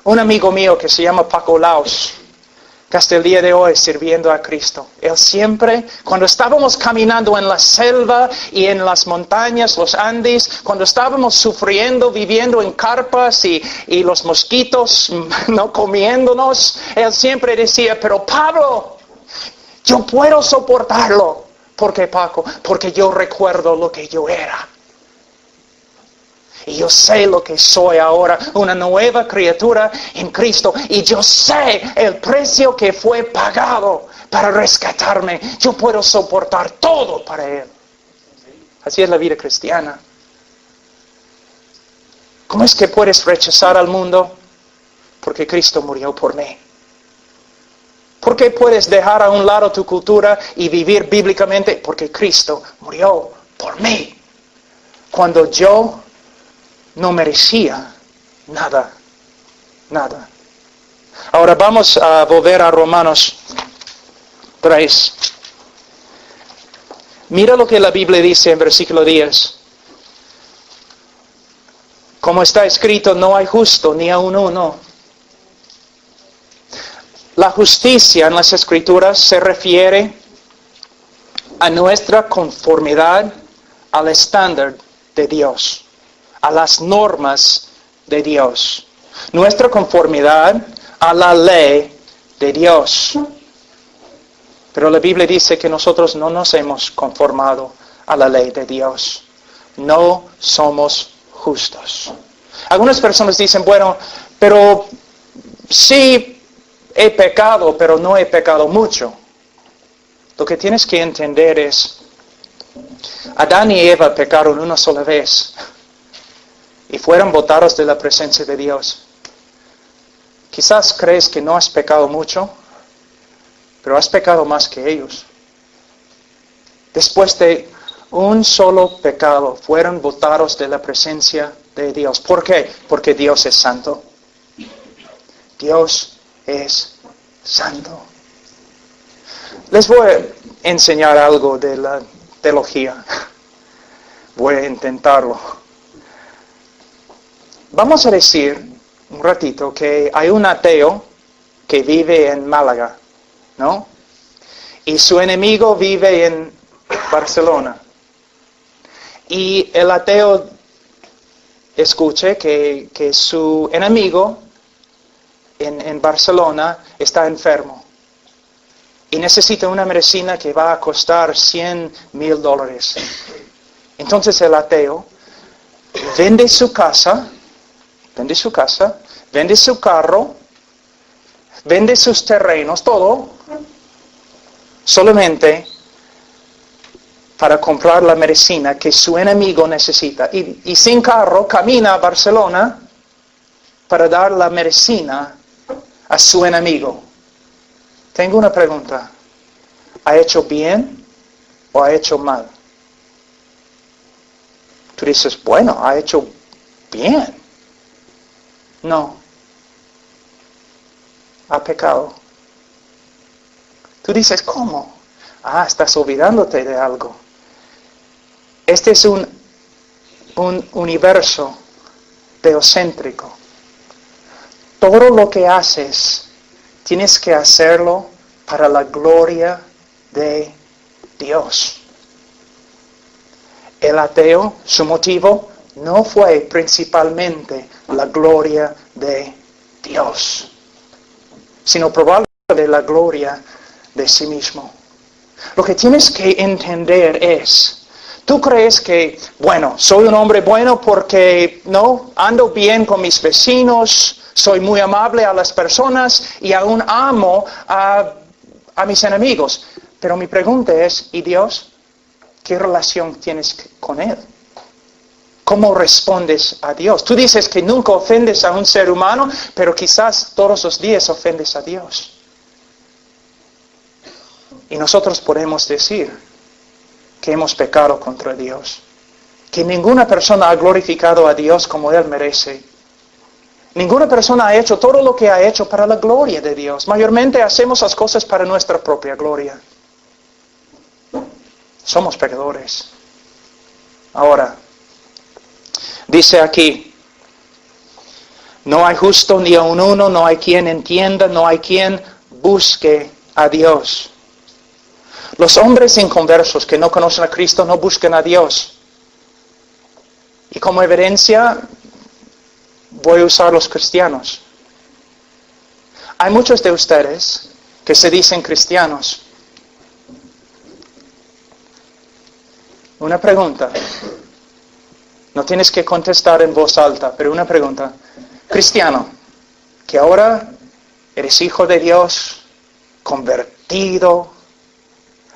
Un amigo mío que se llama Paco Laos, que hasta el día de hoy sirviendo a Cristo. Él siempre, cuando estábamos caminando en la selva y en las montañas, los Andes, cuando estábamos sufriendo, viviendo en carpas y los mosquitos no comiéndonos, él siempre decía, pero Pablo, yo puedo soportarlo. ¿Por qué, Paco? Porque yo recuerdo lo que yo era. Y yo sé lo que soy ahora, una nueva criatura en Cristo. Y yo sé el precio que fue pagado para rescatarme. Yo puedo soportar todo para Él. Así es la vida cristiana. ¿Cómo es que puedes rechazar al mundo? Porque Cristo murió por mí. ¿Por qué puedes dejar a un lado tu cultura y vivir bíblicamente? Porque Cristo murió por mí. Cuando yo no merecía nada, nada. Ahora vamos a volver a Romanos 3. Mira lo que la Biblia dice en versículo 10. Como está escrito, no hay justo ni aun uno. La justicia en las Escrituras se refiere a nuestra conformidad al estándar de Dios, a las normas de Dios. Nuestra conformidad a la ley de Dios. Pero la Biblia dice que nosotros no nos hemos conformado a la ley de Dios. No somos justos. Algunas personas dicen, bueno, pero sí he pecado, pero no he pecado mucho. Lo que tienes que entender es, Adán y Eva pecaron una sola vez y fueron botados de la presencia de Dios. Quizás crees que no has pecado mucho, pero has pecado más que ellos. Después de un solo pecado, fueron botados de la presencia de Dios. ¿Por qué? Porque Dios es santo. Dios es santo. Les voy a enseñar algo de la teología. Voy a intentarlo. Vamos a decir un ratito que hay un ateo que vive en Málaga, ¿no? Y su enemigo vive en Barcelona. Y el ateo escuche que su enemigo en Barcelona está enfermo y necesita una medicina que va a costar $100,000. Entonces el ateo vende su casa, vende su carro, vende sus terrenos, todo, solamente para comprar la medicina que su enemigo necesita. Y sin carro camina a Barcelona para dar la medicina a su enemigo. Tengo una pregunta. ¿Ha hecho bien o ha hecho mal? Tú dices, bueno, ha hecho bien. No. Ha pecado. Tú dices, ¿cómo? Estás olvidándote de algo. Este es un universo teocéntrico. Todo lo que haces, tienes que hacerlo para la gloria de Dios. El ateo, su motivo no fue principalmente la gloria de Dios, sino probablemente la gloria de sí mismo. Lo que tienes que entender es, tú crees que, bueno, soy un hombre bueno porque, no, ando bien con mis vecinos, soy muy amable a las personas y aún amo a mis enemigos. Pero mi pregunta es, ¿y Dios? ¿Qué relación tienes con Él? ¿Cómo respondes a Dios? Tú dices que nunca ofendes a un ser humano, pero quizás todos los días ofendes a Dios. Y nosotros podemos decir que hemos pecado contra Dios, que ninguna persona ha glorificado a Dios como Él merece. Ninguna persona ha hecho todo lo que ha hecho para la gloria de Dios. Mayormente hacemos las cosas para nuestra propia gloria. Somos pecadores. Ahora, dice aquí, no hay justo ni aun uno, no hay quien entienda, no hay quien busque a Dios. Los hombres inconversos que no conocen a Cristo no buscan a Dios. Y como evidencia, voy a usar los cristianos. Hay muchos de ustedes que se dicen cristianos. Una pregunta. No tienes que contestar en voz alta, pero una pregunta. Cristiano, que ahora eres hijo de Dios, convertido,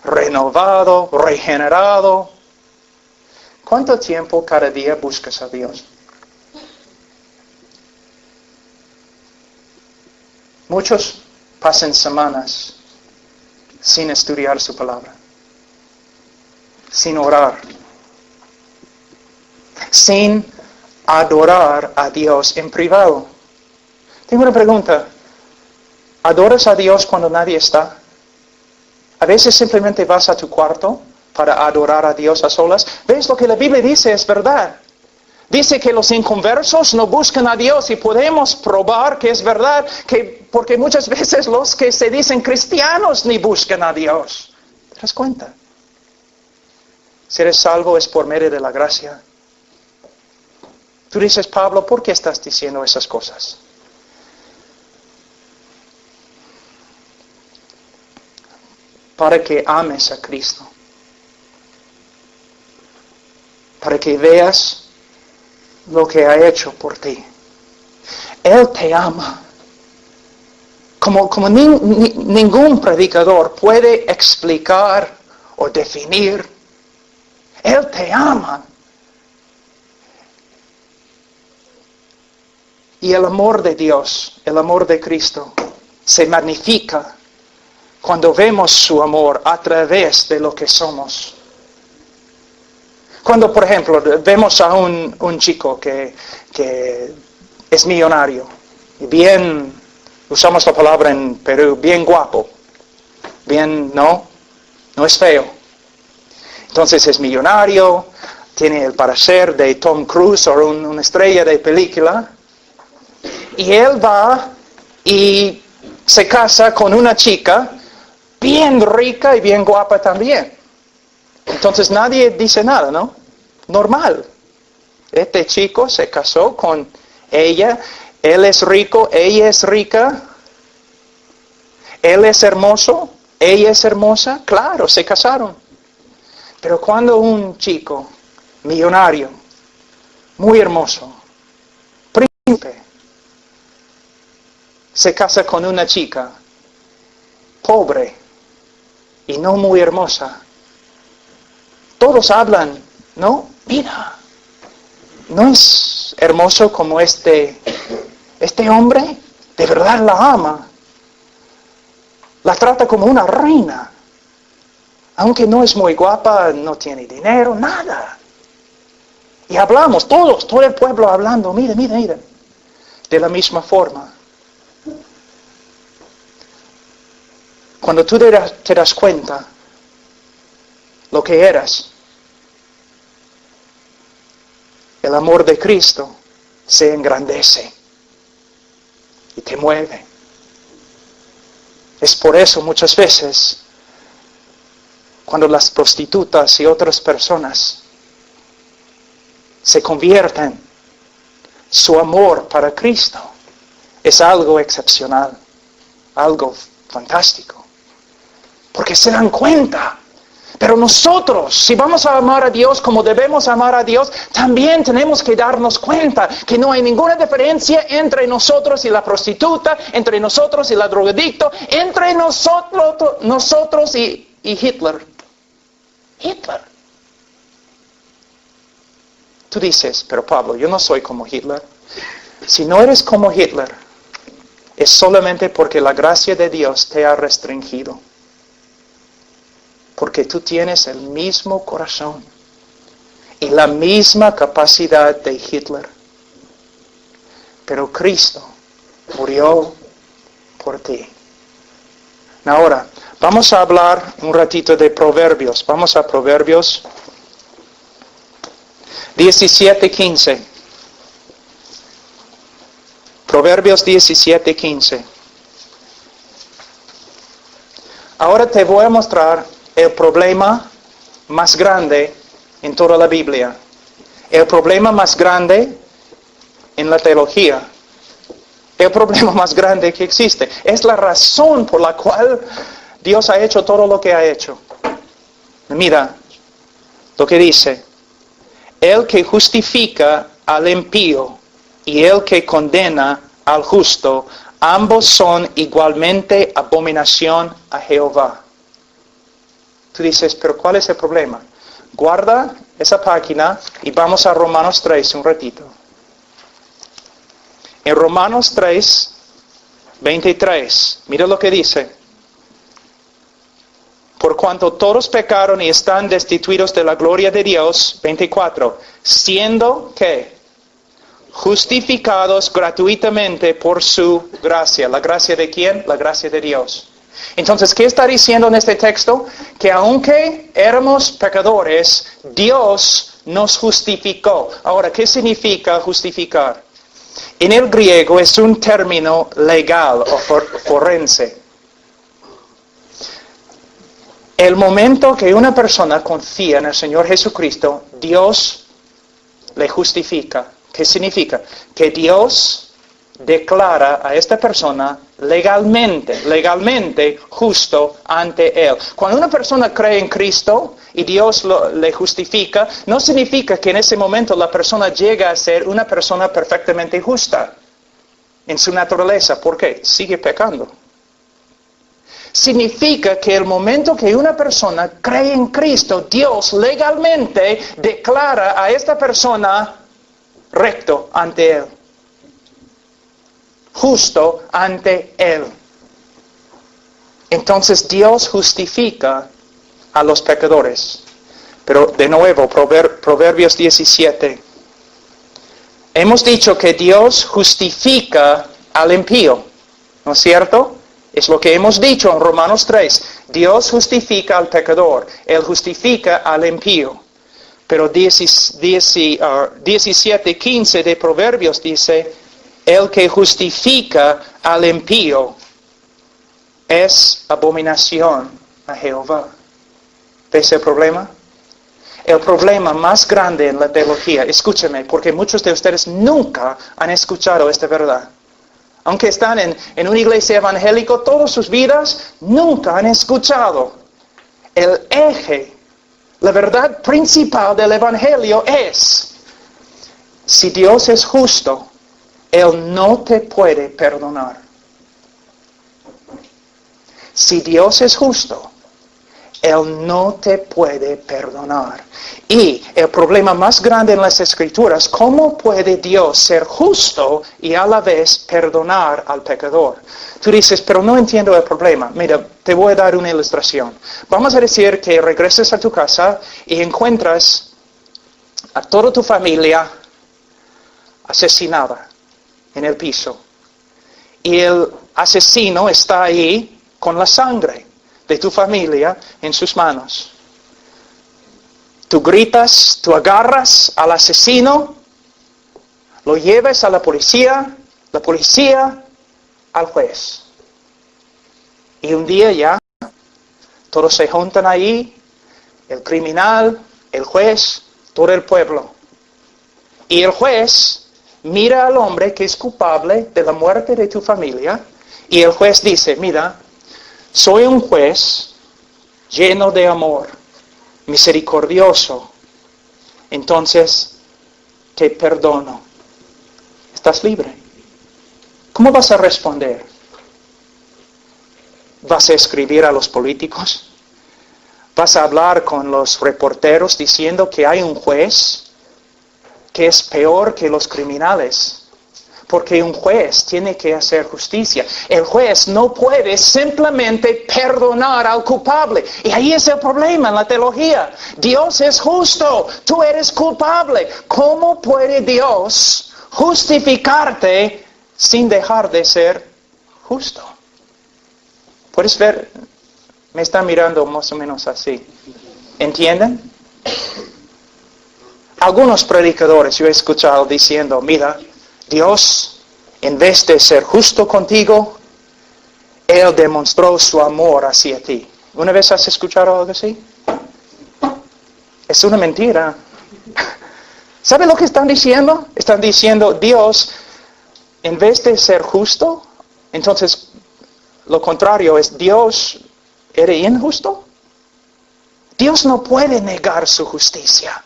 renovado, regenerado. ¿Cuánto tiempo cada día buscas a Dios? Muchos pasan semanas sin estudiar su palabra, sin orar, sin adorar a Dios en privado. Tengo una pregunta. ¿Adoras a Dios cuando nadie está? A veces simplemente vas a tu cuarto para adorar a Dios a solas. ¿Ves lo que la Biblia dice? Es verdad. Dice que los inconversos no buscan a Dios y podemos probar que es verdad, porque muchas veces los que se dicen cristianos ni buscan a Dios. ¿Te das cuenta? Si eres salvo es por medio de la gracia. Tú dices, Pablo, ¿por qué estás diciendo esas cosas? Para que ames a Cristo. Para que veas lo que ha hecho por ti. Él te ama. Como ningún predicador puede explicar o definir. Él te ama. Y el amor de Dios, el amor de Cristo, se magnifica cuando vemos su amor a través de lo que somos. Cuando, por ejemplo, vemos a un chico que es millonario, y bien, usamos la palabra en Perú, bien guapo, bien, no es feo. Entonces es millonario, tiene el parecer de Tom Cruise o una estrella de película, y él va y se casa con una chica bien rica y bien guapa también. Entonces nadie dice nada, ¿no? Normal. Este chico se casó con ella, él es rico, ella es rica, él es hermoso, ella es hermosa, claro, se casaron. Pero cuando un chico millonario, muy hermoso, príncipe, se casa con una chica pobre y no muy hermosa, todos hablan, ¿no? Mira, ¿no es hermoso como este hombre? De verdad la ama. La trata como una reina. Aunque no es muy guapa, no tiene dinero, nada. Y hablamos, todo el pueblo hablando, mira. De la misma forma. Cuando tú te das cuenta lo que eras, el amor de Cristo se engrandece y te mueve. Es por eso muchas veces, cuando las prostitutas y otras personas se convierten, su amor para Cristo es algo excepcional, algo fantástico, porque se dan cuenta. Pero nosotros, si vamos a amar a Dios como debemos amar a Dios, también tenemos que darnos cuenta que no hay ninguna diferencia entre nosotros y la prostituta, entre nosotros y la drogadicto, entre nosotros y Hitler. Tú dices, pero Pablo, yo no soy como Hitler. Si no eres como Hitler, es solamente porque la gracia de Dios te ha restringido. Porque tú tienes el mismo corazón y la misma capacidad de Hitler. Pero Cristo murió por ti. Ahora, vamos a hablar un ratito de Proverbios. Vamos a Proverbios 17:15. Proverbios 17:15. Ahora te voy a mostrar el problema más grande en toda la Biblia. El problema más grande en la teología. El problema más grande que existe. Es la razón por la cual Dios ha hecho todo lo que ha hecho. Mira lo que dice. El que justifica al impío y el que condena al justo, ambos son igualmente abominación a Jehová. Tú dices, pero ¿cuál es el problema? Guarda esa página y vamos a Romanos 3 un ratito. En Romanos 3, 23, mira lo que dice. Por cuanto todos pecaron y están destituidos de la gloria de Dios, 24, siendo que justificados gratuitamente por su gracia. ¿La gracia de quién? La gracia de Dios. Entonces, ¿qué está diciendo en este texto? Que aunque éramos pecadores, Dios nos justificó. Ahora, ¿qué significa justificar? En el griego es un término legal o forense. El momento que una persona confía en el Señor Jesucristo, Dios le justifica. ¿Qué significa? Que Dios declara a esta persona legalmente justo ante Él. Cuando una persona cree en Cristo y Dios le justifica, no significa que en ese momento la persona llega a ser una persona perfectamente justa en su naturaleza. ¿Por qué? Sigue pecando. Significa que el momento que una persona cree en Cristo, Dios legalmente declara a esta persona recto ante Él. Justo ante Él. Entonces Dios justifica a los pecadores. Pero de nuevo, Proverbios 17. Hemos dicho que Dios justifica al impío, ¿no es cierto? Es lo que hemos dicho en Romanos 3. Dios justifica al pecador, Él justifica al impío. Pero 17:15 de Proverbios dice El que justifica al impío es abominación a Jehová. ¿Ves el problema? El problema más grande en la teología, escúcheme, porque muchos de ustedes nunca han escuchado esta verdad. Aunque están en una iglesia evangélica todas sus vidas, nunca han escuchado. El eje, la verdad principal del evangelio es, si Dios es justo, Él no te puede perdonar. Si Dios es justo, Él no te puede perdonar. Y el problema más grande en las Escrituras, ¿cómo puede Dios ser justo y a la vez perdonar al pecador? Tú dices, pero no entiendo el problema. Mira, te voy a dar una ilustración. Vamos a decir que regresas a tu casa y encuentras a toda tu familia asesinada en el piso. Y el asesino está ahí con la sangre de tu familia en sus manos. Tú gritas, tú agarras al asesino, lo llevas a la policía al juez. Y un día ya, todos se juntan ahí, el criminal, el juez, todo el pueblo. Y el juez mira al hombre que es culpable de la muerte de tu familia, y el juez dice, mira, soy un juez lleno de amor, misericordioso, entonces te perdono. Estás libre. ¿Cómo vas a responder? ¿Vas a escribir a los políticos? ¿Vas a hablar con los reporteros diciendo que hay un juez que es peor que los criminales? Porque un juez tiene que hacer justicia. El juez no puede simplemente perdonar al culpable. Y ahí es el problema en la teología. Dios es justo, tú eres culpable. ¿Cómo puede Dios justificarte sin dejar de ser justo? ¿Puedes ver? Me están mirando más o menos así. ¿Entienden? Algunos predicadores yo he escuchado diciendo, mira, Dios, en vez de ser justo contigo, Él demostró su amor hacia ti. ¿Una vez has escuchado algo así? Es una mentira. ¿Sabe lo que están diciendo? Están diciendo, Dios, en vez de ser justo, entonces lo contrario es, Dios, ¿eres injusto? Dios no puede negar su justicia.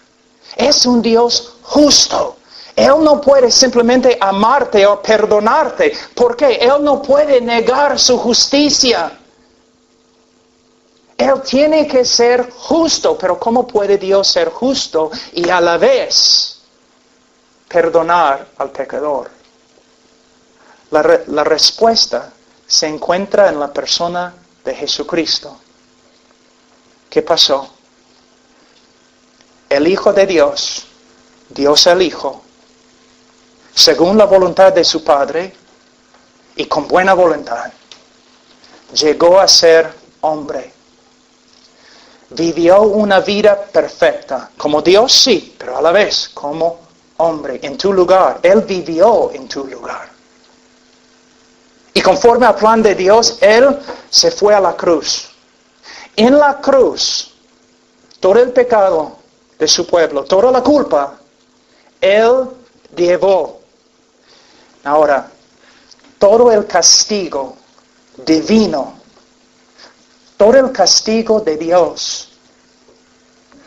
Es un Dios justo. Él no puede simplemente amarte o perdonarte, porque Él no puede negar su justicia. Él tiene que ser justo, pero ¿cómo puede Dios ser justo y a la vez perdonar al pecador? La respuesta se encuentra en la persona de Jesucristo. ¿Qué pasó? El Hijo de Dios, Dios el Hijo, según la voluntad de su Padre y con buena voluntad, llegó a ser hombre. Vivió una vida perfecta, como Dios sí, pero a la vez como hombre, en tu lugar. Él vivió en tu lugar. Y conforme al plan de Dios, Él se fue a la cruz. En la cruz, todo el pecado de su pueblo, toda la culpa, Él llevó. Ahora, todo el castigo divino, todo el castigo de Dios,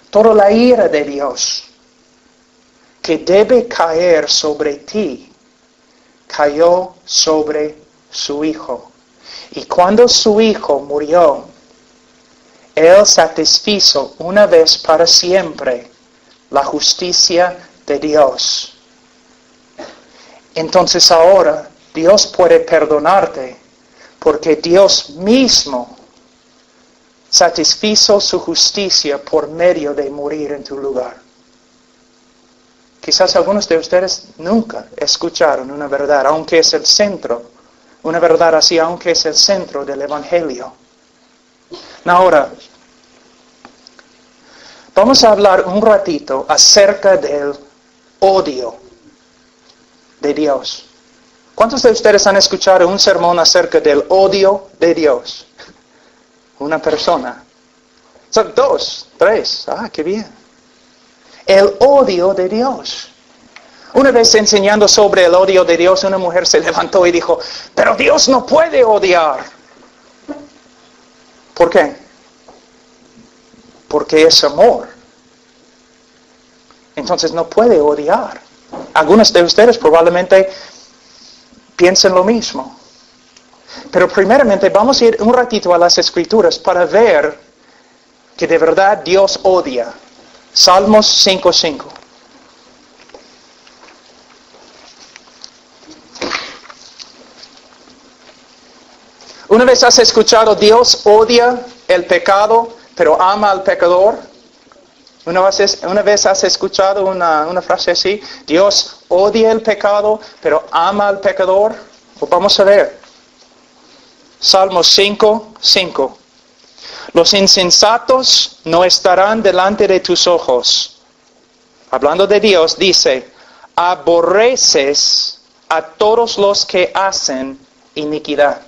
toda la ira de Dios que debe caer sobre ti, cayó sobre su Hijo. Y cuando su Hijo murió, Él satisfizo una vez para siempre la justicia de Dios. Entonces ahora Dios puede perdonarte porque Dios mismo satisfizo su justicia por medio de morir en tu lugar. Quizás algunos de ustedes nunca escucharon una verdad, aunque es el centro, una verdad así, aunque es el centro del Evangelio. Ahora, vamos a hablar un ratito acerca del odio de Dios. ¿Cuántos de ustedes han escuchado un sermón acerca del odio de Dios? Una persona. Son 2, 3. Qué bien. El odio de Dios. Una vez enseñando sobre el odio de Dios, una mujer se levantó y dijo, pero Dios no puede odiar. ¿Por qué? Porque es amor. Entonces no puede odiar. Algunos de ustedes probablemente piensen lo mismo. Pero primeramente vamos a ir un ratito a las Escrituras para ver que de verdad Dios odia. Salmos 5:5. ¿Una vez has escuchado Dios odia el pecado, pero ama al pecador? ¿Una vez has escuchado una frase así? Dios odia el pecado, pero ama al pecador. Pues vamos a ver. Salmos 5:5. Los insensatos no estarán delante de tus ojos. Hablando de Dios, dice, aborreces a todos los que hacen iniquidad.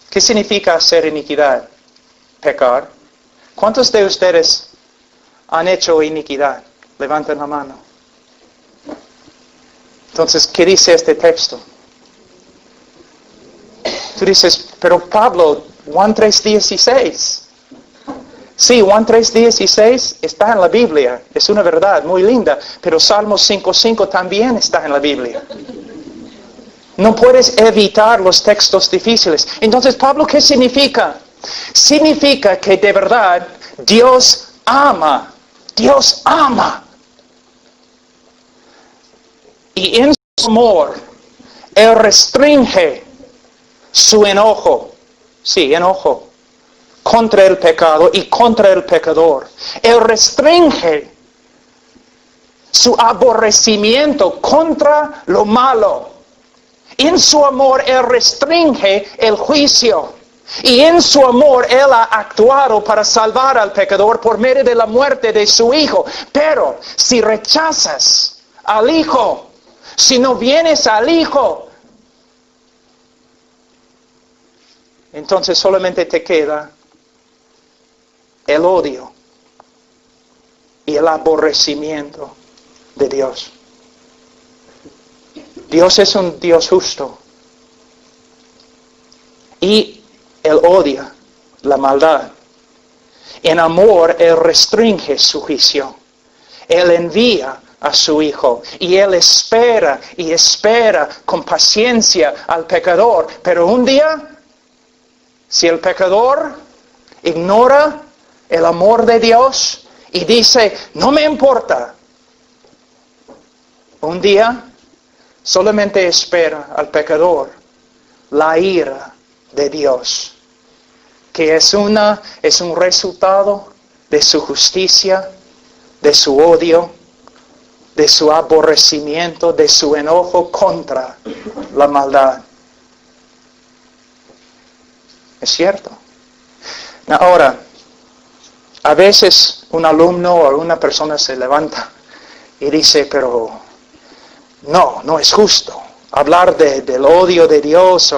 ¿Qué significa hacer iniquidad? Pecar. ¿Cuántos de ustedes han hecho iniquidad? Levanten la mano. Entonces, ¿qué dice este texto? Tú dices, pero Pablo, Juan 3:16. Sí, Juan 3:16 está en la Biblia. Es una verdad muy linda. Pero Salmos 5:5 también está en la Biblia. No puedes evitar los textos difíciles. Entonces, Pablo, ¿qué significa? Significa que de verdad Dios ama. Dios ama. Y en su amor, Él restringe su enojo. Sí, enojo. Contra el pecado y contra el pecador. Él restringe su aborrecimiento contra lo malo. En su amor, Él restringe el juicio. Y en su amor, Él ha actuado para salvar al pecador por medio de la muerte de su Hijo. Pero si rechazas al Hijo, si no vienes al Hijo, entonces solamente te queda el odio y el aborrecimiento de Dios. Dios es un Dios justo. Y Él odia la maldad. En amor, Él restringe su juicio. Él envía a su Hijo. Y Él espera y espera con paciencia al pecador. Pero un día, si el pecador ignora el amor de Dios y dice, no me importa, un día solamente espera al pecador la ira de Dios, que es un resultado de su justicia, de su odio, de su aborrecimiento, de su enojo contra la maldad. ¿Es cierto? Ahora, a veces un alumno o una persona se levanta y dice, pero no es justo hablar del odio de Dios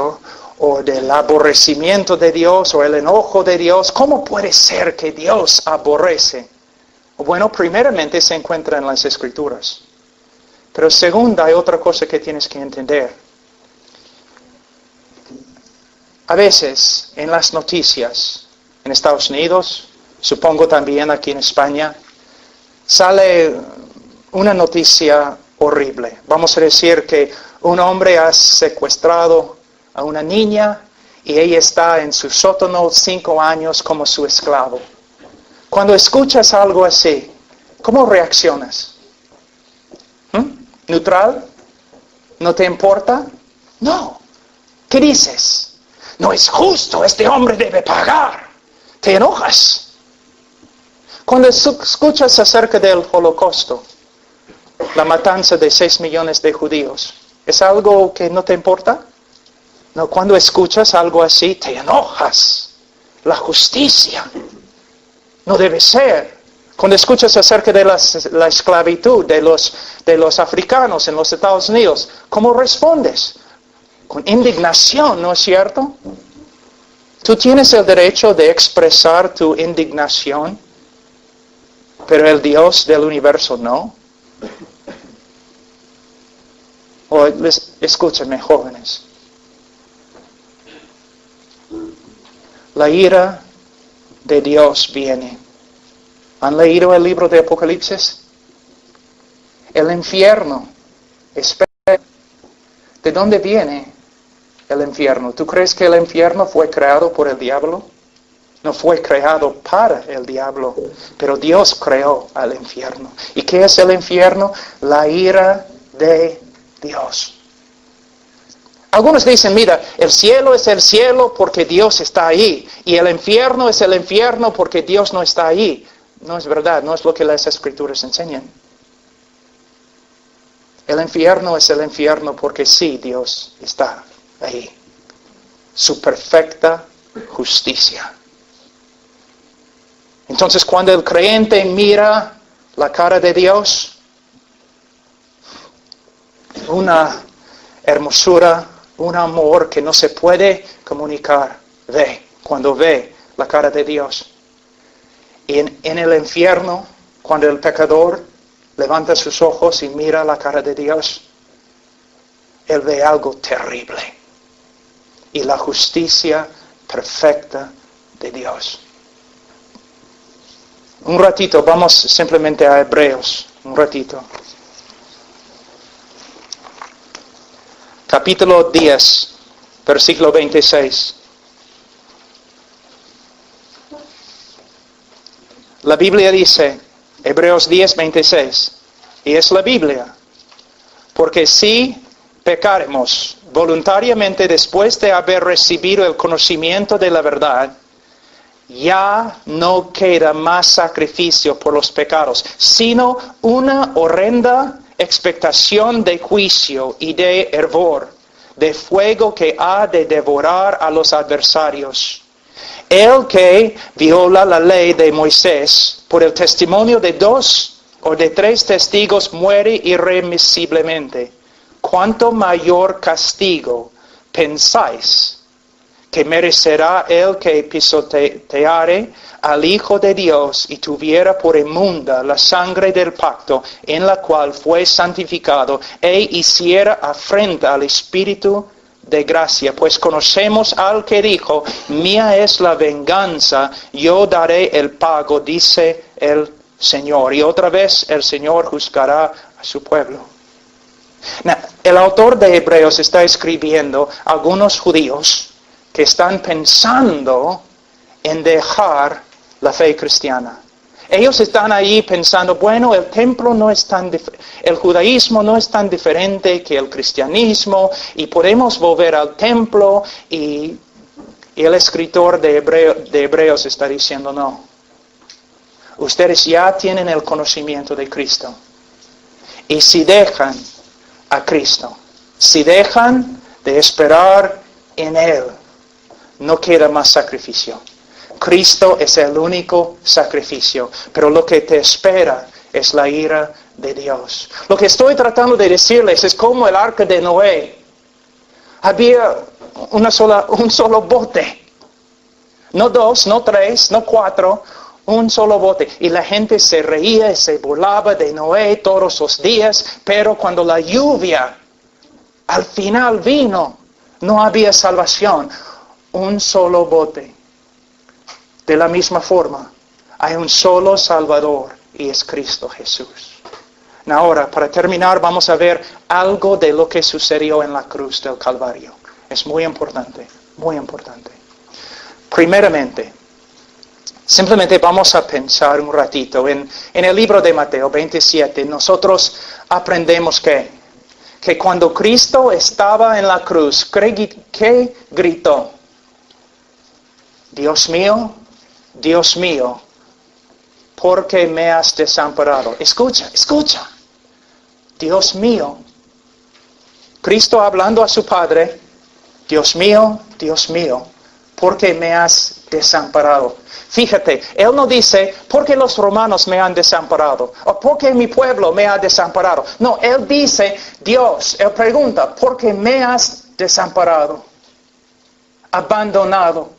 o del aborrecimiento de Dios o el enojo de Dios. ¿Cómo puede ser que Dios aborrece? Bueno, primeramente se encuentra en las Escrituras. Pero segunda, hay otra cosa que tienes que entender. A veces en las noticias en Estados Unidos, supongo también aquí en España, sale una noticia horrible. Vamos a decir que un hombre ha secuestrado a una niña y ella está en su sótano 5 años como su esclavo. Cuando escuchas algo así, ¿cómo reaccionas? ¿Neutral? ¿No te importa? No. ¿Qué dices? No es justo, este hombre debe pagar. Te enojas. Cuando escuchas acerca del Holocausto, la matanza de 6 millones de judíos, ¿es algo que no te importa? No, cuando escuchas algo así, te enojas. La justicia no debe ser. Cuando escuchas acerca de la esclavitud de los africanos en los Estados Unidos, ¿cómo respondes? Con indignación, ¿no es cierto? Tú tienes el derecho de expresar tu indignación, pero el Dios del universo no. Escúchame, jóvenes. La ira de Dios viene. ¿Han leído el libro de Apocalipsis? El infierno espera. ¿De dónde viene el infierno? ¿Tú crees que el infierno fue creado por el diablo? No fue creado para el diablo, pero Dios creó al infierno. ¿Y qué es el infierno? La ira de Dios. Algunos dicen, mira, el cielo es el cielo porque Dios está ahí, y el infierno es el infierno porque Dios no está ahí. No es verdad, no es lo que las Escrituras enseñan. El infierno es el infierno porque sí, Dios está ahí. Su perfecta justicia. Entonces, cuando el creyente mira la cara de Dios, una hermosura, un amor que no se puede comunicar, cuando ve la cara de Dios. Y en el infierno, cuando el pecador levanta sus ojos y mira la cara de Dios, él ve algo terrible. Y la justicia perfecta de Dios. Un ratito, vamos simplemente a Hebreos, un ratito. Capítulo 10, versículo 26. La Biblia dice, Hebreos 10, 26, y es la Biblia, porque si pecaremos voluntariamente después de haber recibido el conocimiento de la verdad, ya no queda más sacrificio por los pecados, sino una horrenda expectación de juicio y de hervor, de fuego que ha de devorar a los adversarios. El que viola la ley de Moisés por el testimonio de 2 o de 3 testigos muere irremisiblemente. ¿Cuánto mayor castigo pensáis que merecerá el que pisoteare al Hijo de Dios y tuviera por inmunda la sangre del pacto en la cual fue santificado e hiciera afrenta al Espíritu de gracia? Pues conocemos al que dijo, mía es la venganza, yo daré el pago, dice el Señor. Y otra vez el Señor juzgará a su pueblo. El autor de Hebreos está escribiendo a algunos judíos que están pensando en dejar la fe cristiana. Ellos están ahí pensando, bueno, el templo no es tan el judaísmo no es tan diferente que el cristianismo y podemos volver al templo, y el escritor de Hebreos está diciendo, no. Ustedes ya tienen el conocimiento de Cristo. Y si dejan a Cristo, si dejan de esperar en Él, no queda más sacrificio. Cristo es el único sacrificio, pero lo que te espera es la ira de Dios. Lo que estoy tratando de decirles es como el arca de Noé. Había un solo bote. No 2, no 3, no 4, un solo bote. Y la gente se reía y se burlaba de Noé todos los días, pero cuando la lluvia al final vino, no había salvación. Un solo bote. De la misma forma, hay un solo Salvador y es Cristo Jesús. Ahora, para terminar, vamos a ver algo de lo que sucedió en la cruz del Calvario. Es muy importante, muy importante. Primeramente, simplemente vamos a pensar un ratito. En el libro de Mateo 27, nosotros aprendemos que cuando Cristo estaba en la cruz, ¿qué gritó? Dios mío, ¿por qué me has desamparado? Escucha. Dios mío. Cristo hablando a su Padre, Dios mío, ¿por qué me has desamparado. Fíjate, Él no dice, ¿por qué los romanos me han desamparado? O ¿por qué mi pueblo me ha desamparado? No, Él dice, Dios, Él pregunta, ¿por qué me has desamparado? Abandonado.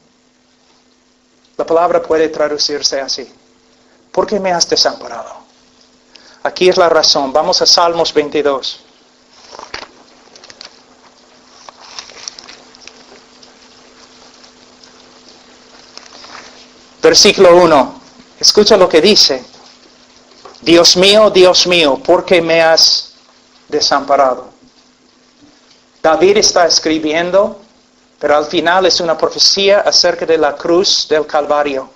La palabra puede traducirse así. ¿Por qué me has desamparado? Aquí es la razón. Vamos a Salmos 22. Versículo 1. Escucha lo que dice. Dios mío, ¿por qué me has desamparado? David está escribiendo, pero al final es una profecía acerca de la cruz del Calvario.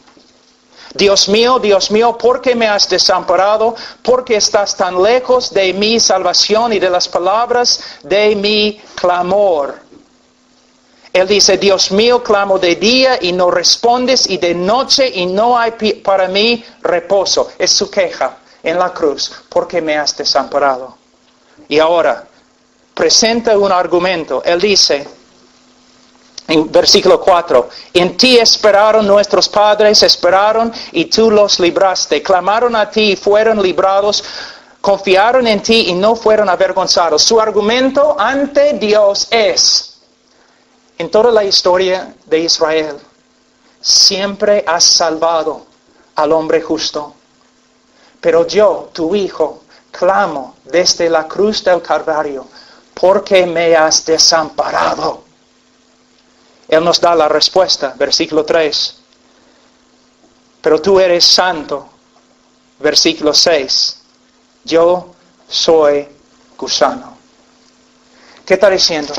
Dios mío, ¿por qué me has desamparado? ¿Por qué estás tan lejos de mi salvación y de las palabras de mi clamor? Él dice, Dios mío, clamo de día y no respondes, y de noche y no hay para mí reposo. Es su queja en la cruz. ¿Por qué me has desamparado? Y ahora, presenta un argumento. Él dice, en versículo 4, en ti esperaron nuestros padres, esperaron y tú los libraste. Clamaron a ti y fueron librados. Confiaron en ti y no fueron avergonzados. Su argumento ante Dios es, en toda la historia de Israel, siempre has salvado al hombre justo. Pero yo, tu hijo, clamo desde la cruz del Calvario, ¿por qué me has desamparado? Él nos da la respuesta, versículo 3. Pero tú eres santo, versículo 6. Yo soy gusano. ¿Qué está diciendo?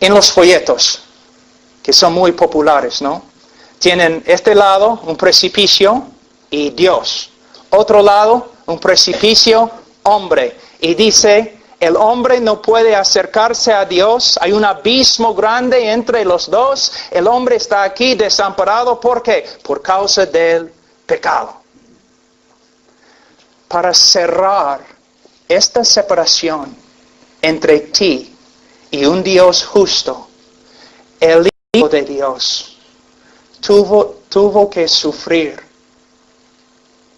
En los folletos, que son muy populares, ¿no? Tienen este lado, un precipicio y Dios. Otro lado, un precipicio, hombre. Y dice, el hombre no puede acercarse a Dios. Hay un abismo grande entre los dos. El hombre está aquí desamparado. ¿Por qué? Por causa del pecado. Para cerrar esta separación entre ti y un Dios justo, el Hijo de Dios tuvo que sufrir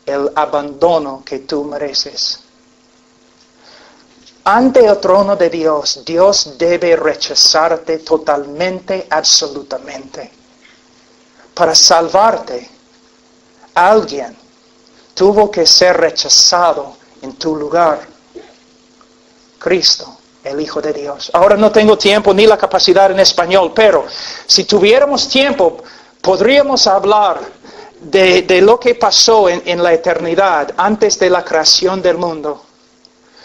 el abandono que tú mereces. Ante el trono de Dios, Dios debe rechazarte totalmente, absolutamente. Para salvarte, alguien tuvo que ser rechazado en tu lugar. Cristo, el Hijo de Dios. Ahora no tengo tiempo ni la capacidad en español, pero si tuviéramos tiempo, podríamos hablar de lo que pasó en la eternidad antes de la creación del mundo.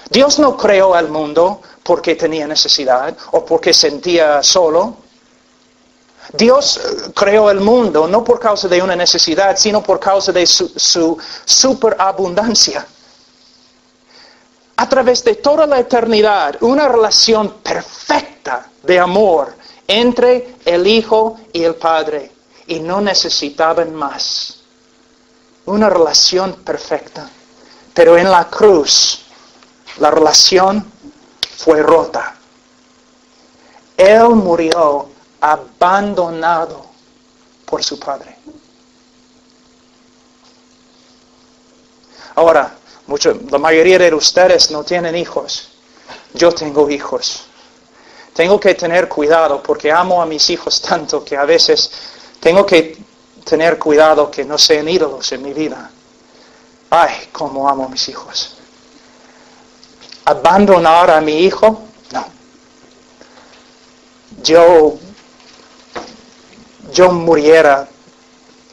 Dios no creó el mundo porque tenía necesidad o porque sentía solo. Dios creó el mundo no por causa de una necesidad, sino por causa de su superabundancia. A través de toda la eternidad, una relación perfecta de amor entre el Hijo y el Padre. Y no necesitaban más. Una relación perfecta. Pero en la cruz, la relación fue rota. Él murió abandonado por su Padre. Ahora, la mayoría de ustedes no tienen hijos. Yo tengo hijos. Tengo que tener cuidado porque amo a mis hijos tanto que a veces tengo que tener cuidado que no sean ídolos en mi vida. Ay, cómo amo a mis hijos. ¿Abandonar a mi hijo? No. Yo muriera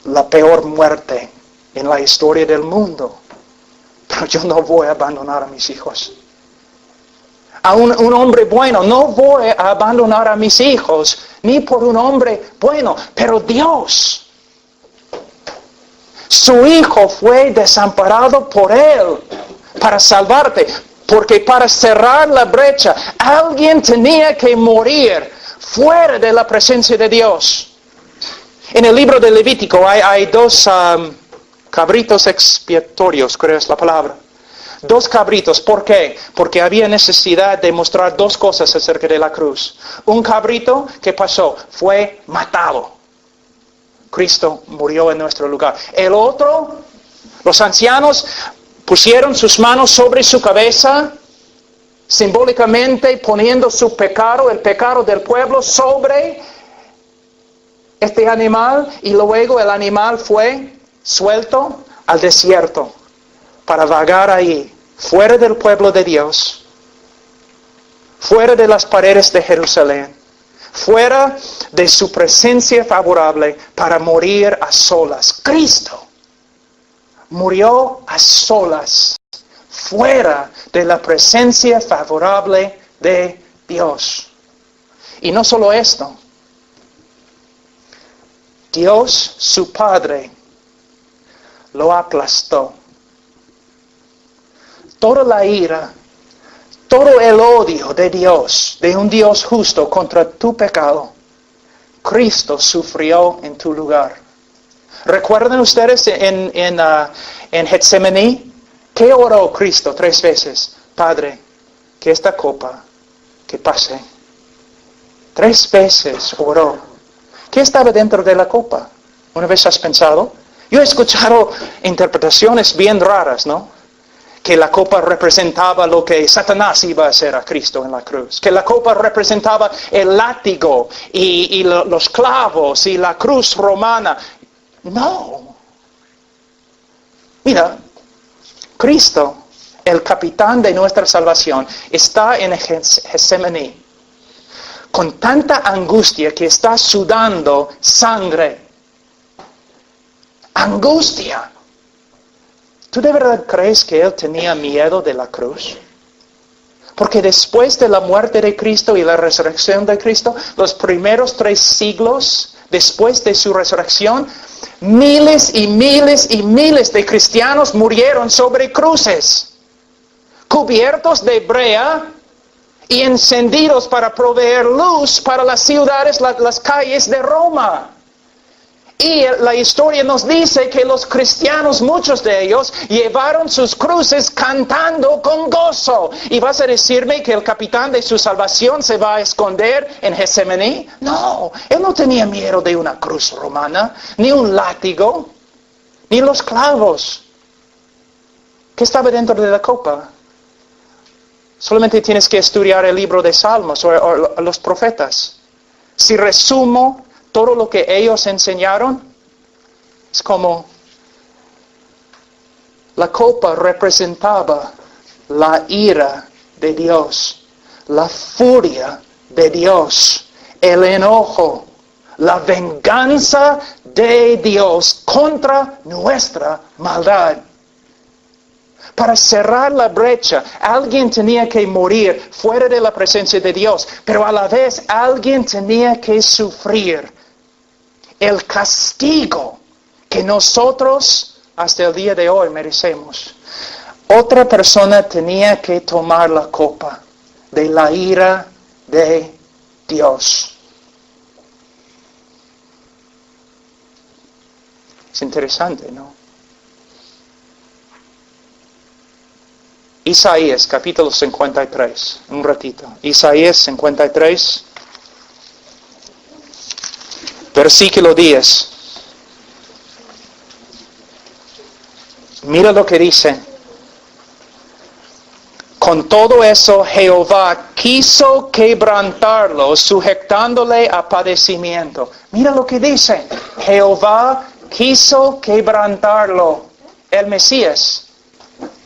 la peor muerte en la historia del mundo. Pero yo no voy a abandonar a mis hijos. A un hombre bueno, no voy a abandonar a mis hijos, ni por un hombre bueno, pero Dios. Su Hijo fue desamparado por Él para salvarte, porque para cerrar la brecha, alguien tenía que morir fuera de la presencia de Dios. En el libro de Levítico hay dos cabritos expiatorios, creo es la palabra. Dos cabritos, ¿por qué? Porque había necesidad de mostrar dos cosas acerca de la cruz. Un cabrito, ¿qué pasó? Fue matado. Cristo murió en nuestro lugar. El otro, los ancianos pusieron sus manos sobre su cabeza, simbólicamente poniendo su pecado, el pecado del pueblo, sobre este animal, y luego el animal fue suelto al desierto para vagar ahí, fuera del pueblo de Dios, fuera de las paredes de Jerusalén, fuera de su presencia favorable, para morir a solas. Cristo murió a solas, fuera de la presencia favorable de Dios. Y no solo esto, Dios, su Padre, lo aplastó. Toda la ira, todo el odio de Dios, de un Dios justo contra tu pecado, Cristo sufrió en tu lugar. ¿Recuerdan ustedes en Getsemaní? ¿Qué oró Cristo 3 veces? Padre, que esta copa, que pase. 3 veces oró. ¿Qué estaba dentro de la copa? ¿Una vez has pensado? Yo he escuchado interpretaciones bien raras, ¿no? Que la copa representaba lo que Satanás iba a hacer a Cristo en la cruz. Que la copa representaba el látigo y los clavos y la cruz romana. No. Mira, Cristo, el capitán de nuestra salvación, está en Getsemaní con tanta angustia que está sudando sangre. Angustia. ¿Tú de verdad crees que Él tenía miedo de la cruz? Porque después de la muerte de Cristo y la resurrección de Cristo, los primeros 3 siglos después de su resurrección, miles y miles y miles de cristianos murieron sobre cruces, cubiertos de brea y encendidos para proveer luz para las ciudades, las calles de Roma. Y la historia nos dice que los cristianos, muchos de ellos, llevaron sus cruces cantando con gozo. ¿Y vas a decirme que el capitán de su salvación se va a esconder en Getsemaní? No, él no tenía miedo de una cruz romana, ni un látigo, ni los clavos. ¿Qué estaba dentro de la copa? Solamente tienes que estudiar el libro de Salmos o los profetas. Si resumo todo lo que ellos enseñaron, es como la copa representaba la ira de Dios, la furia de Dios, el enojo, la venganza de Dios contra nuestra maldad. Para cerrar la brecha, alguien tenía que morir fuera de la presencia de Dios, pero a la vez alguien tenía que sufrir el castigo que nosotros hasta el día de hoy merecemos. Otra persona tenía que tomar la copa de la ira de Dios. Es interesante, ¿no? Isaías, capítulo 53, un ratito. Isaías 53, versículo 10. Mira lo que dice. Con todo eso, Jehová quiso quebrantarlo, sujetándole a padecimiento. Mira lo que dice. Jehová quiso quebrantarlo. El Mesías.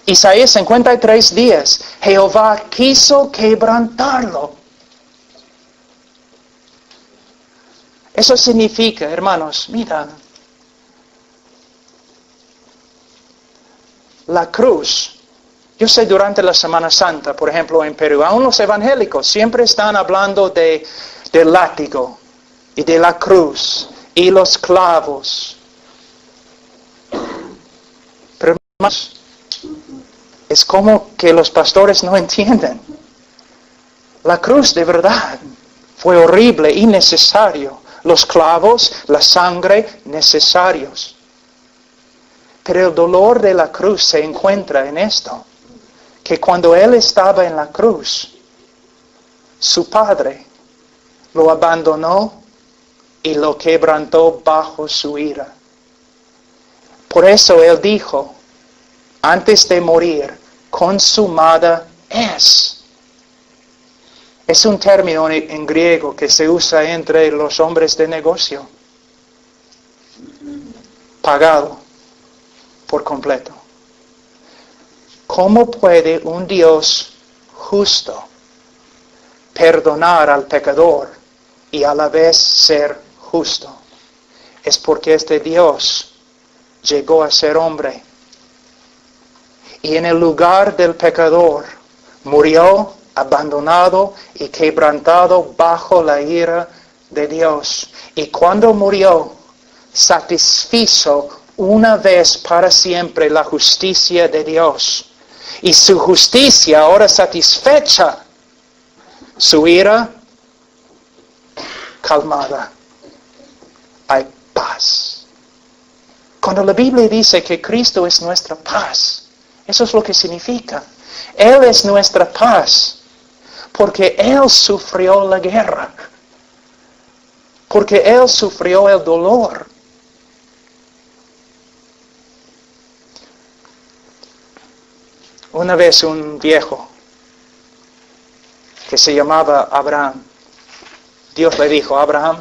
Isaías 53 días. Jehová quiso quebrantarlo. Eso significa, hermanos, mira, la cruz. Yo sé durante la Semana Santa, por ejemplo, en Perú, aún los evangélicos siempre están hablando del látigo y de la cruz y los clavos. Pero, hermanos, es como que los pastores no entienden. La cruz de verdad fue horrible y necesario. Los clavos, la sangre, necesarios. Pero el dolor de la cruz se encuentra en esto. Que cuando Él estaba en la cruz, su Padre lo abandonó y lo quebrantó bajo su ira. Por eso Él dijo, antes de morir, consumada es. Es un término en griego que se usa entre los hombres de negocio. Pagado por completo. ¿Cómo puede un Dios justo perdonar al pecador y a la vez ser justo? Es porque este Dios llegó a ser hombre. Y en el lugar del pecador murió abandonado y quebrantado bajo la ira de Dios. Y cuando murió, satisfizo una vez para siempre la justicia de Dios. Y su justicia ahora satisfecha, su ira calmada. Hay paz. Cuando la Biblia dice que Cristo es nuestra paz, eso es lo que significa. Él es nuestra paz, porque Él sufrió la guerra, porque Él sufrió el dolor. Una vez un viejo que se llamaba Abraham, Dios le dijo, Abraham,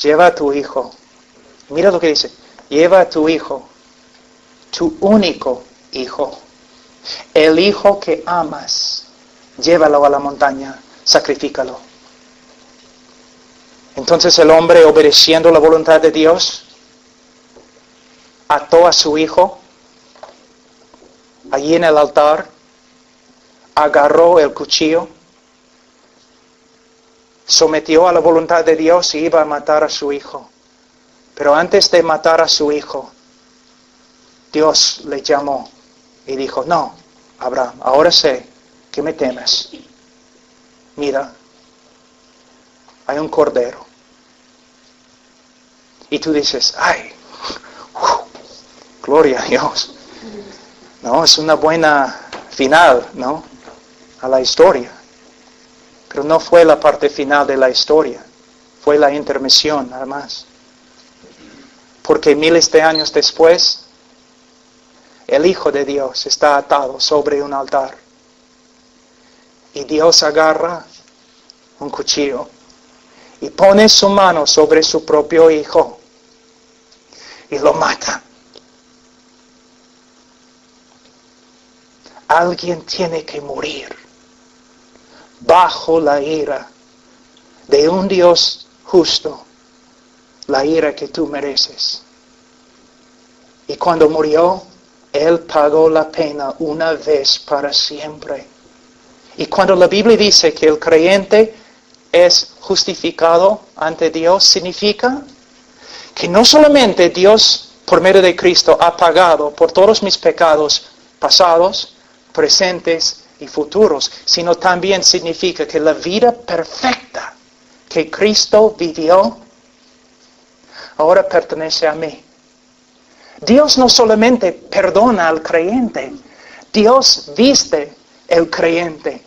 lleva a tu hijo. Mira lo que dice, lleva a tu hijo, tu único hijo, el hijo que amas, llévalo a la montaña, sacrifícalo. Entonces el hombre, obedeciendo la voluntad de Dios, ató a su hijo allí en el altar, agarró el cuchillo, sometió a la voluntad de Dios y iba a matar a su hijo. Pero antes de matar a su hijo, Dios le llamó y dijo, no, Abraham, ahora sé que me temes. Mira, hay un cordero. Y tú dices, ay, gloria a Dios. No, es una buena final, ¿no? A la historia. Pero no fue la parte final de la historia. Fue la intermisión, nada más. Porque miles de años después, el Hijo de Dios está atado sobre un altar. Y Dios agarra un cuchillo y pone su mano sobre su propio Hijo y lo mata. Alguien tiene que morir bajo la ira de un Dios justo, la ira que tú mereces. Y cuando murió, Él pagó la pena una vez para siempre. Y cuando la Biblia dice que el creyente es justificado ante Dios, significa que no solamente Dios, por medio de Cristo, ha pagado por todos mis pecados pasados, presentes y futuros, sino también significa que la vida perfecta que Cristo vivió, ahora pertenece a mí. Dios no solamente perdona al creyente, Dios viste el creyente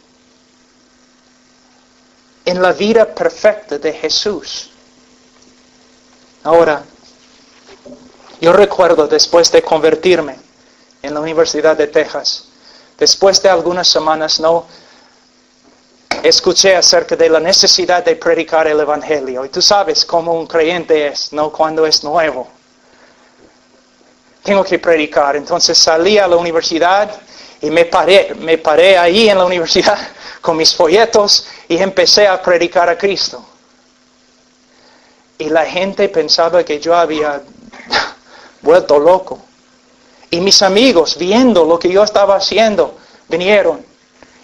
en la vida perfecta de Jesús. Ahora, yo recuerdo después de convertirme en la Universidad de Texas, después de algunas semanas escuché acerca de la necesidad de predicar el Evangelio. Y tú sabes cómo un creyente es, ¿no? Cuando es nuevo. Tengo que predicar. Entonces salí a la universidad y me paré ahí en la universidad con mis folletos y empecé a predicar a Cristo. Y la gente pensaba que yo había vuelto loco. Y mis amigos, viendo lo que yo estaba haciendo, vinieron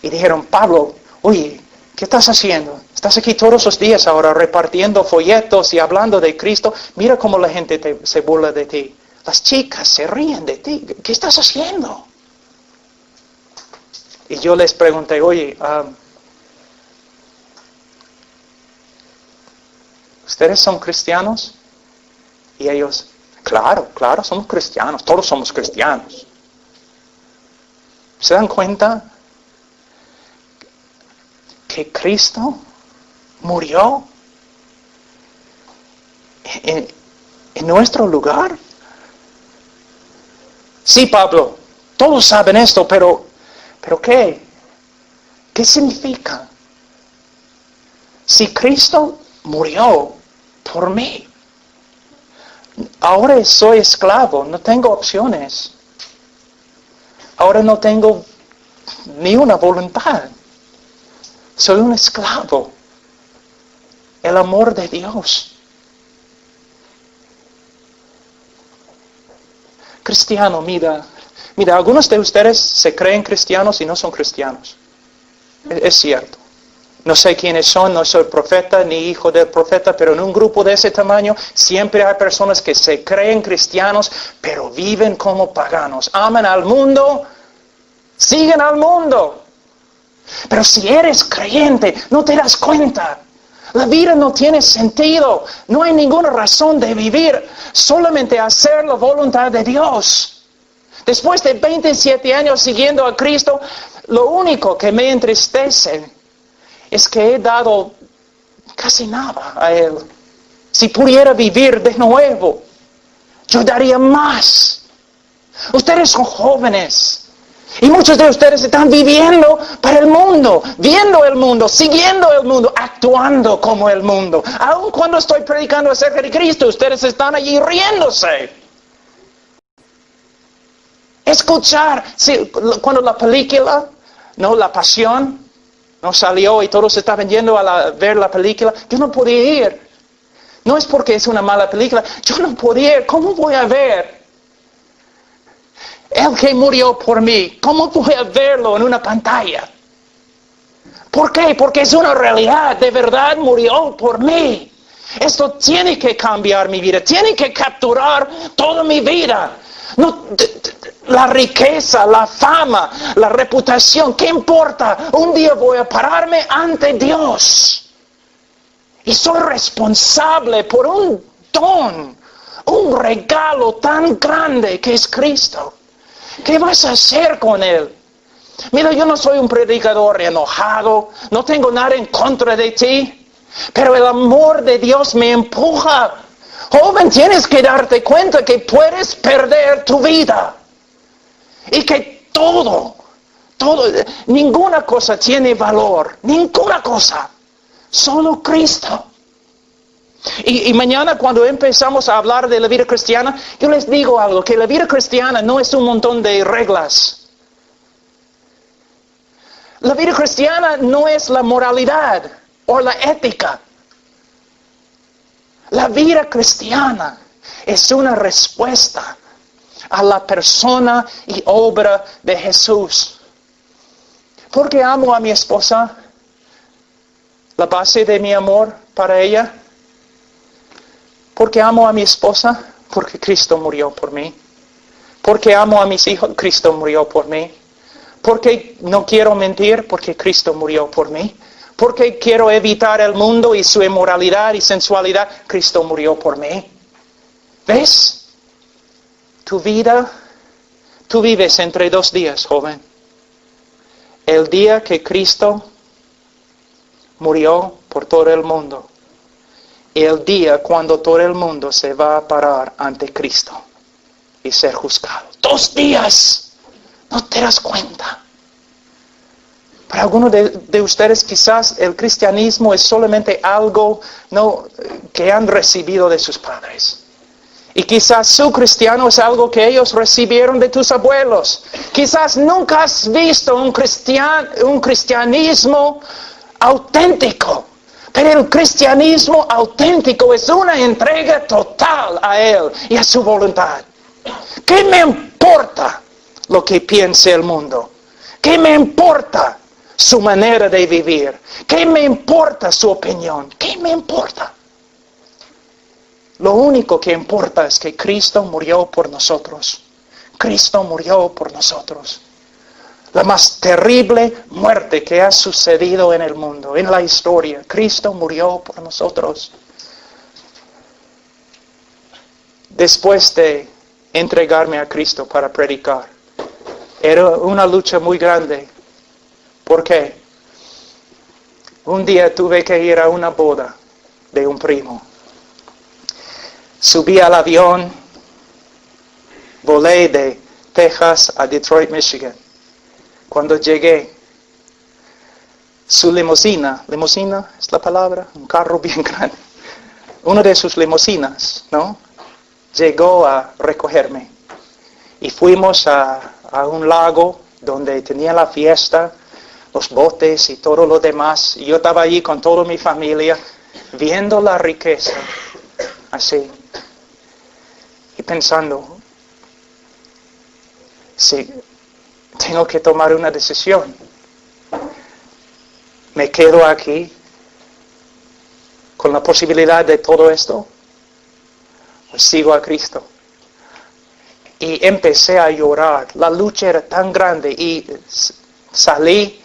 y dijeron, Pablo, oye, ¿qué estás haciendo? Estás aquí todos los días ahora repartiendo folletos y hablando de Cristo. Mira cómo la gente se burla de ti. Las chicas se ríen de ti. ¿Qué estás haciendo? Y yo les pregunté, oye, ¿ustedes son cristianos? Y ellos, claro, somos cristianos. Todos somos cristianos. ¿Se dan cuenta que Cristo murió en nuestro lugar? Sí, Pablo, todos saben esto, pero ¿qué? ¿Qué significa? Si Cristo murió por mí, ahora soy esclavo, no tengo opciones. Ahora no tengo ni una voluntad. Soy un esclavo. El amor de Dios. Cristiano, mira, algunos de ustedes se creen cristianos y no son cristianos. Es cierto. No sé quiénes son, no soy profeta ni hijo del profeta, pero en un grupo de ese tamaño siempre hay personas que se creen cristianos, pero viven como paganos. Aman al mundo, siguen al mundo. Pero si eres creyente, no te das cuenta. La vida no tiene sentido. No hay ninguna razón de vivir. Solamente hacer la voluntad de Dios. Después de 27 años siguiendo a Cristo, lo único que me entristece es que he dado casi nada a Él. Si pudiera vivir de nuevo, yo daría más. Ustedes son jóvenes. Y muchos de ustedes están viviendo para el mundo, viendo el mundo, siguiendo el mundo, actuando como el mundo. Aun cuando estoy predicando acerca de Cristo, ustedes están allí riéndose. Escuchar, sí, cuando la película, no, La Pasión, no salió y todos estaban yendo a ver la película, yo no podía ir. No es porque es una mala película, yo no podía ir. ¿Cómo voy a ver? El que murió por mí, ¿cómo voy a verlo en una pantalla? ¿Por qué? Porque es una realidad, de verdad murió por mí. Esto tiene que cambiar mi vida, tiene que capturar toda mi vida. No, la riqueza, la fama, la reputación, ¿qué importa? Un día voy a pararme ante Dios. Y soy responsable por un don, un regalo tan grande que es Cristo. ¿Qué vas a hacer con Él? Mira, yo no soy un predicador enojado, no tengo nada en contra de ti, pero el amor de Dios me empuja. Joven, tienes que darte cuenta que puedes perder tu vida. Y que todo, ninguna cosa tiene valor, ninguna cosa, solo Cristo. Y mañana cuando empezamos a hablar de la vida cristiana, yo les digo algo, que la vida cristiana no es un montón de reglas. La vida cristiana no es la moralidad o la ética. La vida cristiana es una respuesta a la persona y obra de Jesús. ¿Por qué amo a mi esposa? La base de mi amor para ella. ¿Por qué amo a mi esposa? Porque Cristo murió por mí. ¿Por qué amo a mis hijos? Cristo murió por mí. ¿Por qué no quiero mentir? Porque Cristo murió por mí. ¿Por qué quiero evitar el mundo y su inmoralidad y sensualidad? Cristo murió por mí. ¿Ves? Tu vida, tú vives entre dos días, joven. El día que Cristo murió por todo el mundo. Y el día cuando todo el mundo se va a parar ante Cristo y ser juzgado. 2 días. No te das cuenta. Para algunos de ustedes quizás el cristianismo es solamente algo que han recibido de sus padres. Y quizás su cristiano es algo que ellos recibieron de tus abuelos. Quizás nunca has visto un cristianismo auténtico. Pero el cristianismo auténtico es una entrega total a Él y a su voluntad. ¿Qué me importa lo que piense el mundo? ¿Qué me importa su manera de vivir? ¿Qué me importa su opinión? ¿Qué me importa? Lo único que importa es que Cristo murió por nosotros. Cristo murió por nosotros. La más terrible muerte que ha sucedido en el mundo, en la historia. Cristo murió por nosotros. Después de entregarme a Cristo para predicar, era una lucha muy grande. ¿Por qué? Un día tuve que ir a una boda de un primo. Subí al avión, volé de Texas a Detroit, Michigan. Cuando llegué, su limusina es la palabra, un carro bien grande, una de sus limusinas, ¿no? Llegó a recogerme. Y fuimos a un lago donde tenía la fiesta, los botes y todo lo demás. Y yo estaba allí con toda mi familia, viendo la riqueza, así. Y pensando, sí, tengo que tomar una decisión. ¿Me quedo aquí con la posibilidad de todo esto? ¿O sigo a Cristo? Y empecé a llorar. La lucha era tan grande y salí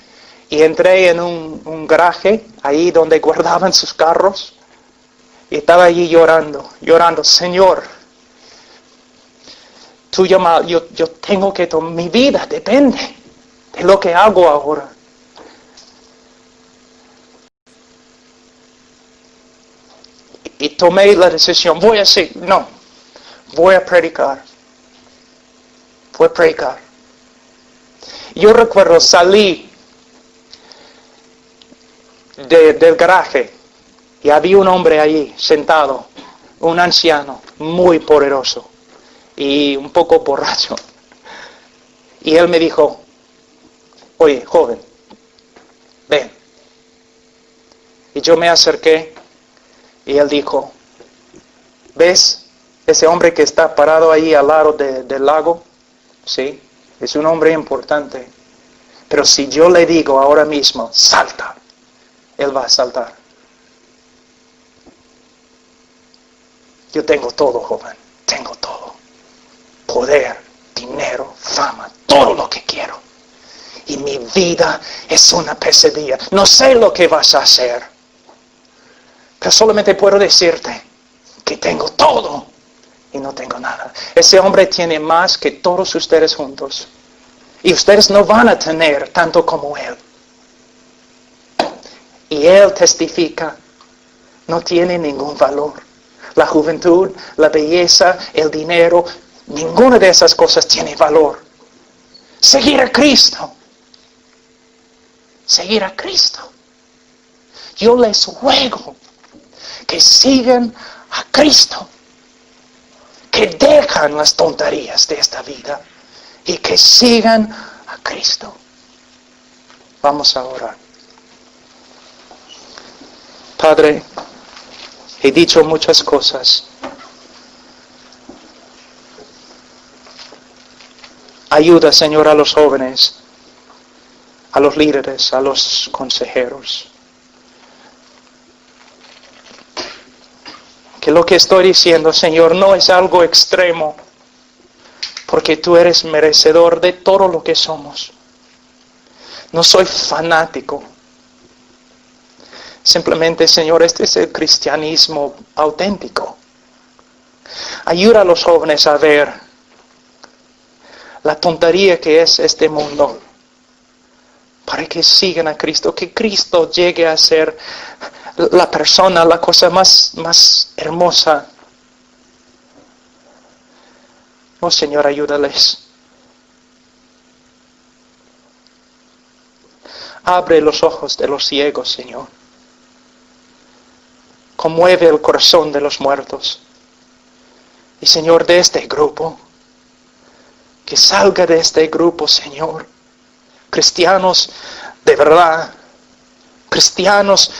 y entré en un garaje, ahí donde guardaban sus carros. Y estaba allí llorando, Señor, yo tengo que tomar, mi vida depende de lo que hago ahora. Y tomé la decisión, voy a predicar. Voy a predicar. Yo recuerdo salí del garaje y había un hombre allí sentado, un anciano muy poderoso y un poco borracho. Y él me dijo, oye, joven, ven. Y yo me acerqué y él dijo, ¿ves ese hombre que está parado ahí al lado del lago? Sí, es un hombre importante. Pero si yo le digo ahora mismo, salta, él va a saltar. Yo tengo todo, joven, tengo todo. Poder, dinero, fama, todo lo que quiero. Y mi vida es una pesadilla. No sé lo que vas a hacer. Pero solamente puedo decirte que tengo todo y no tengo nada. Ese hombre tiene más que todos ustedes juntos. Y ustedes no van a tener tanto como él. Y él testifica, no tiene ningún valor. La juventud, la belleza, el dinero, ninguna de esas cosas tiene valor. Seguir a Cristo. Seguir a Cristo. Yo les ruego que sigan a Cristo. Que dejan las tonterías de esta vida y que sigan a Cristo. Vamos a orar. Padre, he dicho muchas cosas. Ayuda, Señor, a los jóvenes, a los líderes, a los consejeros. Que lo que estoy diciendo, Señor, no es algo extremo, porque tú eres merecedor de todo lo que somos. No soy fanático. Simplemente, Señor, este es el cristianismo auténtico. Ayuda a los jóvenes a ver la tontería que es este mundo, para que sigan a Cristo, que Cristo llegue a ser la persona, la cosa más hermosa. Oh Señor, ayúdales. Abre los ojos de los ciegos, Señor. Conmueve el corazón de los muertos. Y Señor, de este grupo, que salga de este grupo, Señor, cristianos de verdad, cristianos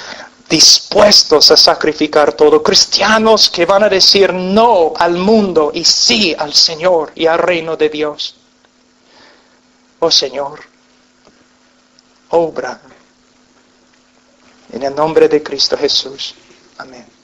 dispuestos a sacrificar todo, cristianos que van a decir no al mundo y sí al Señor y al reino de Dios. Oh Señor, obra en el nombre de Cristo Jesús. Amén.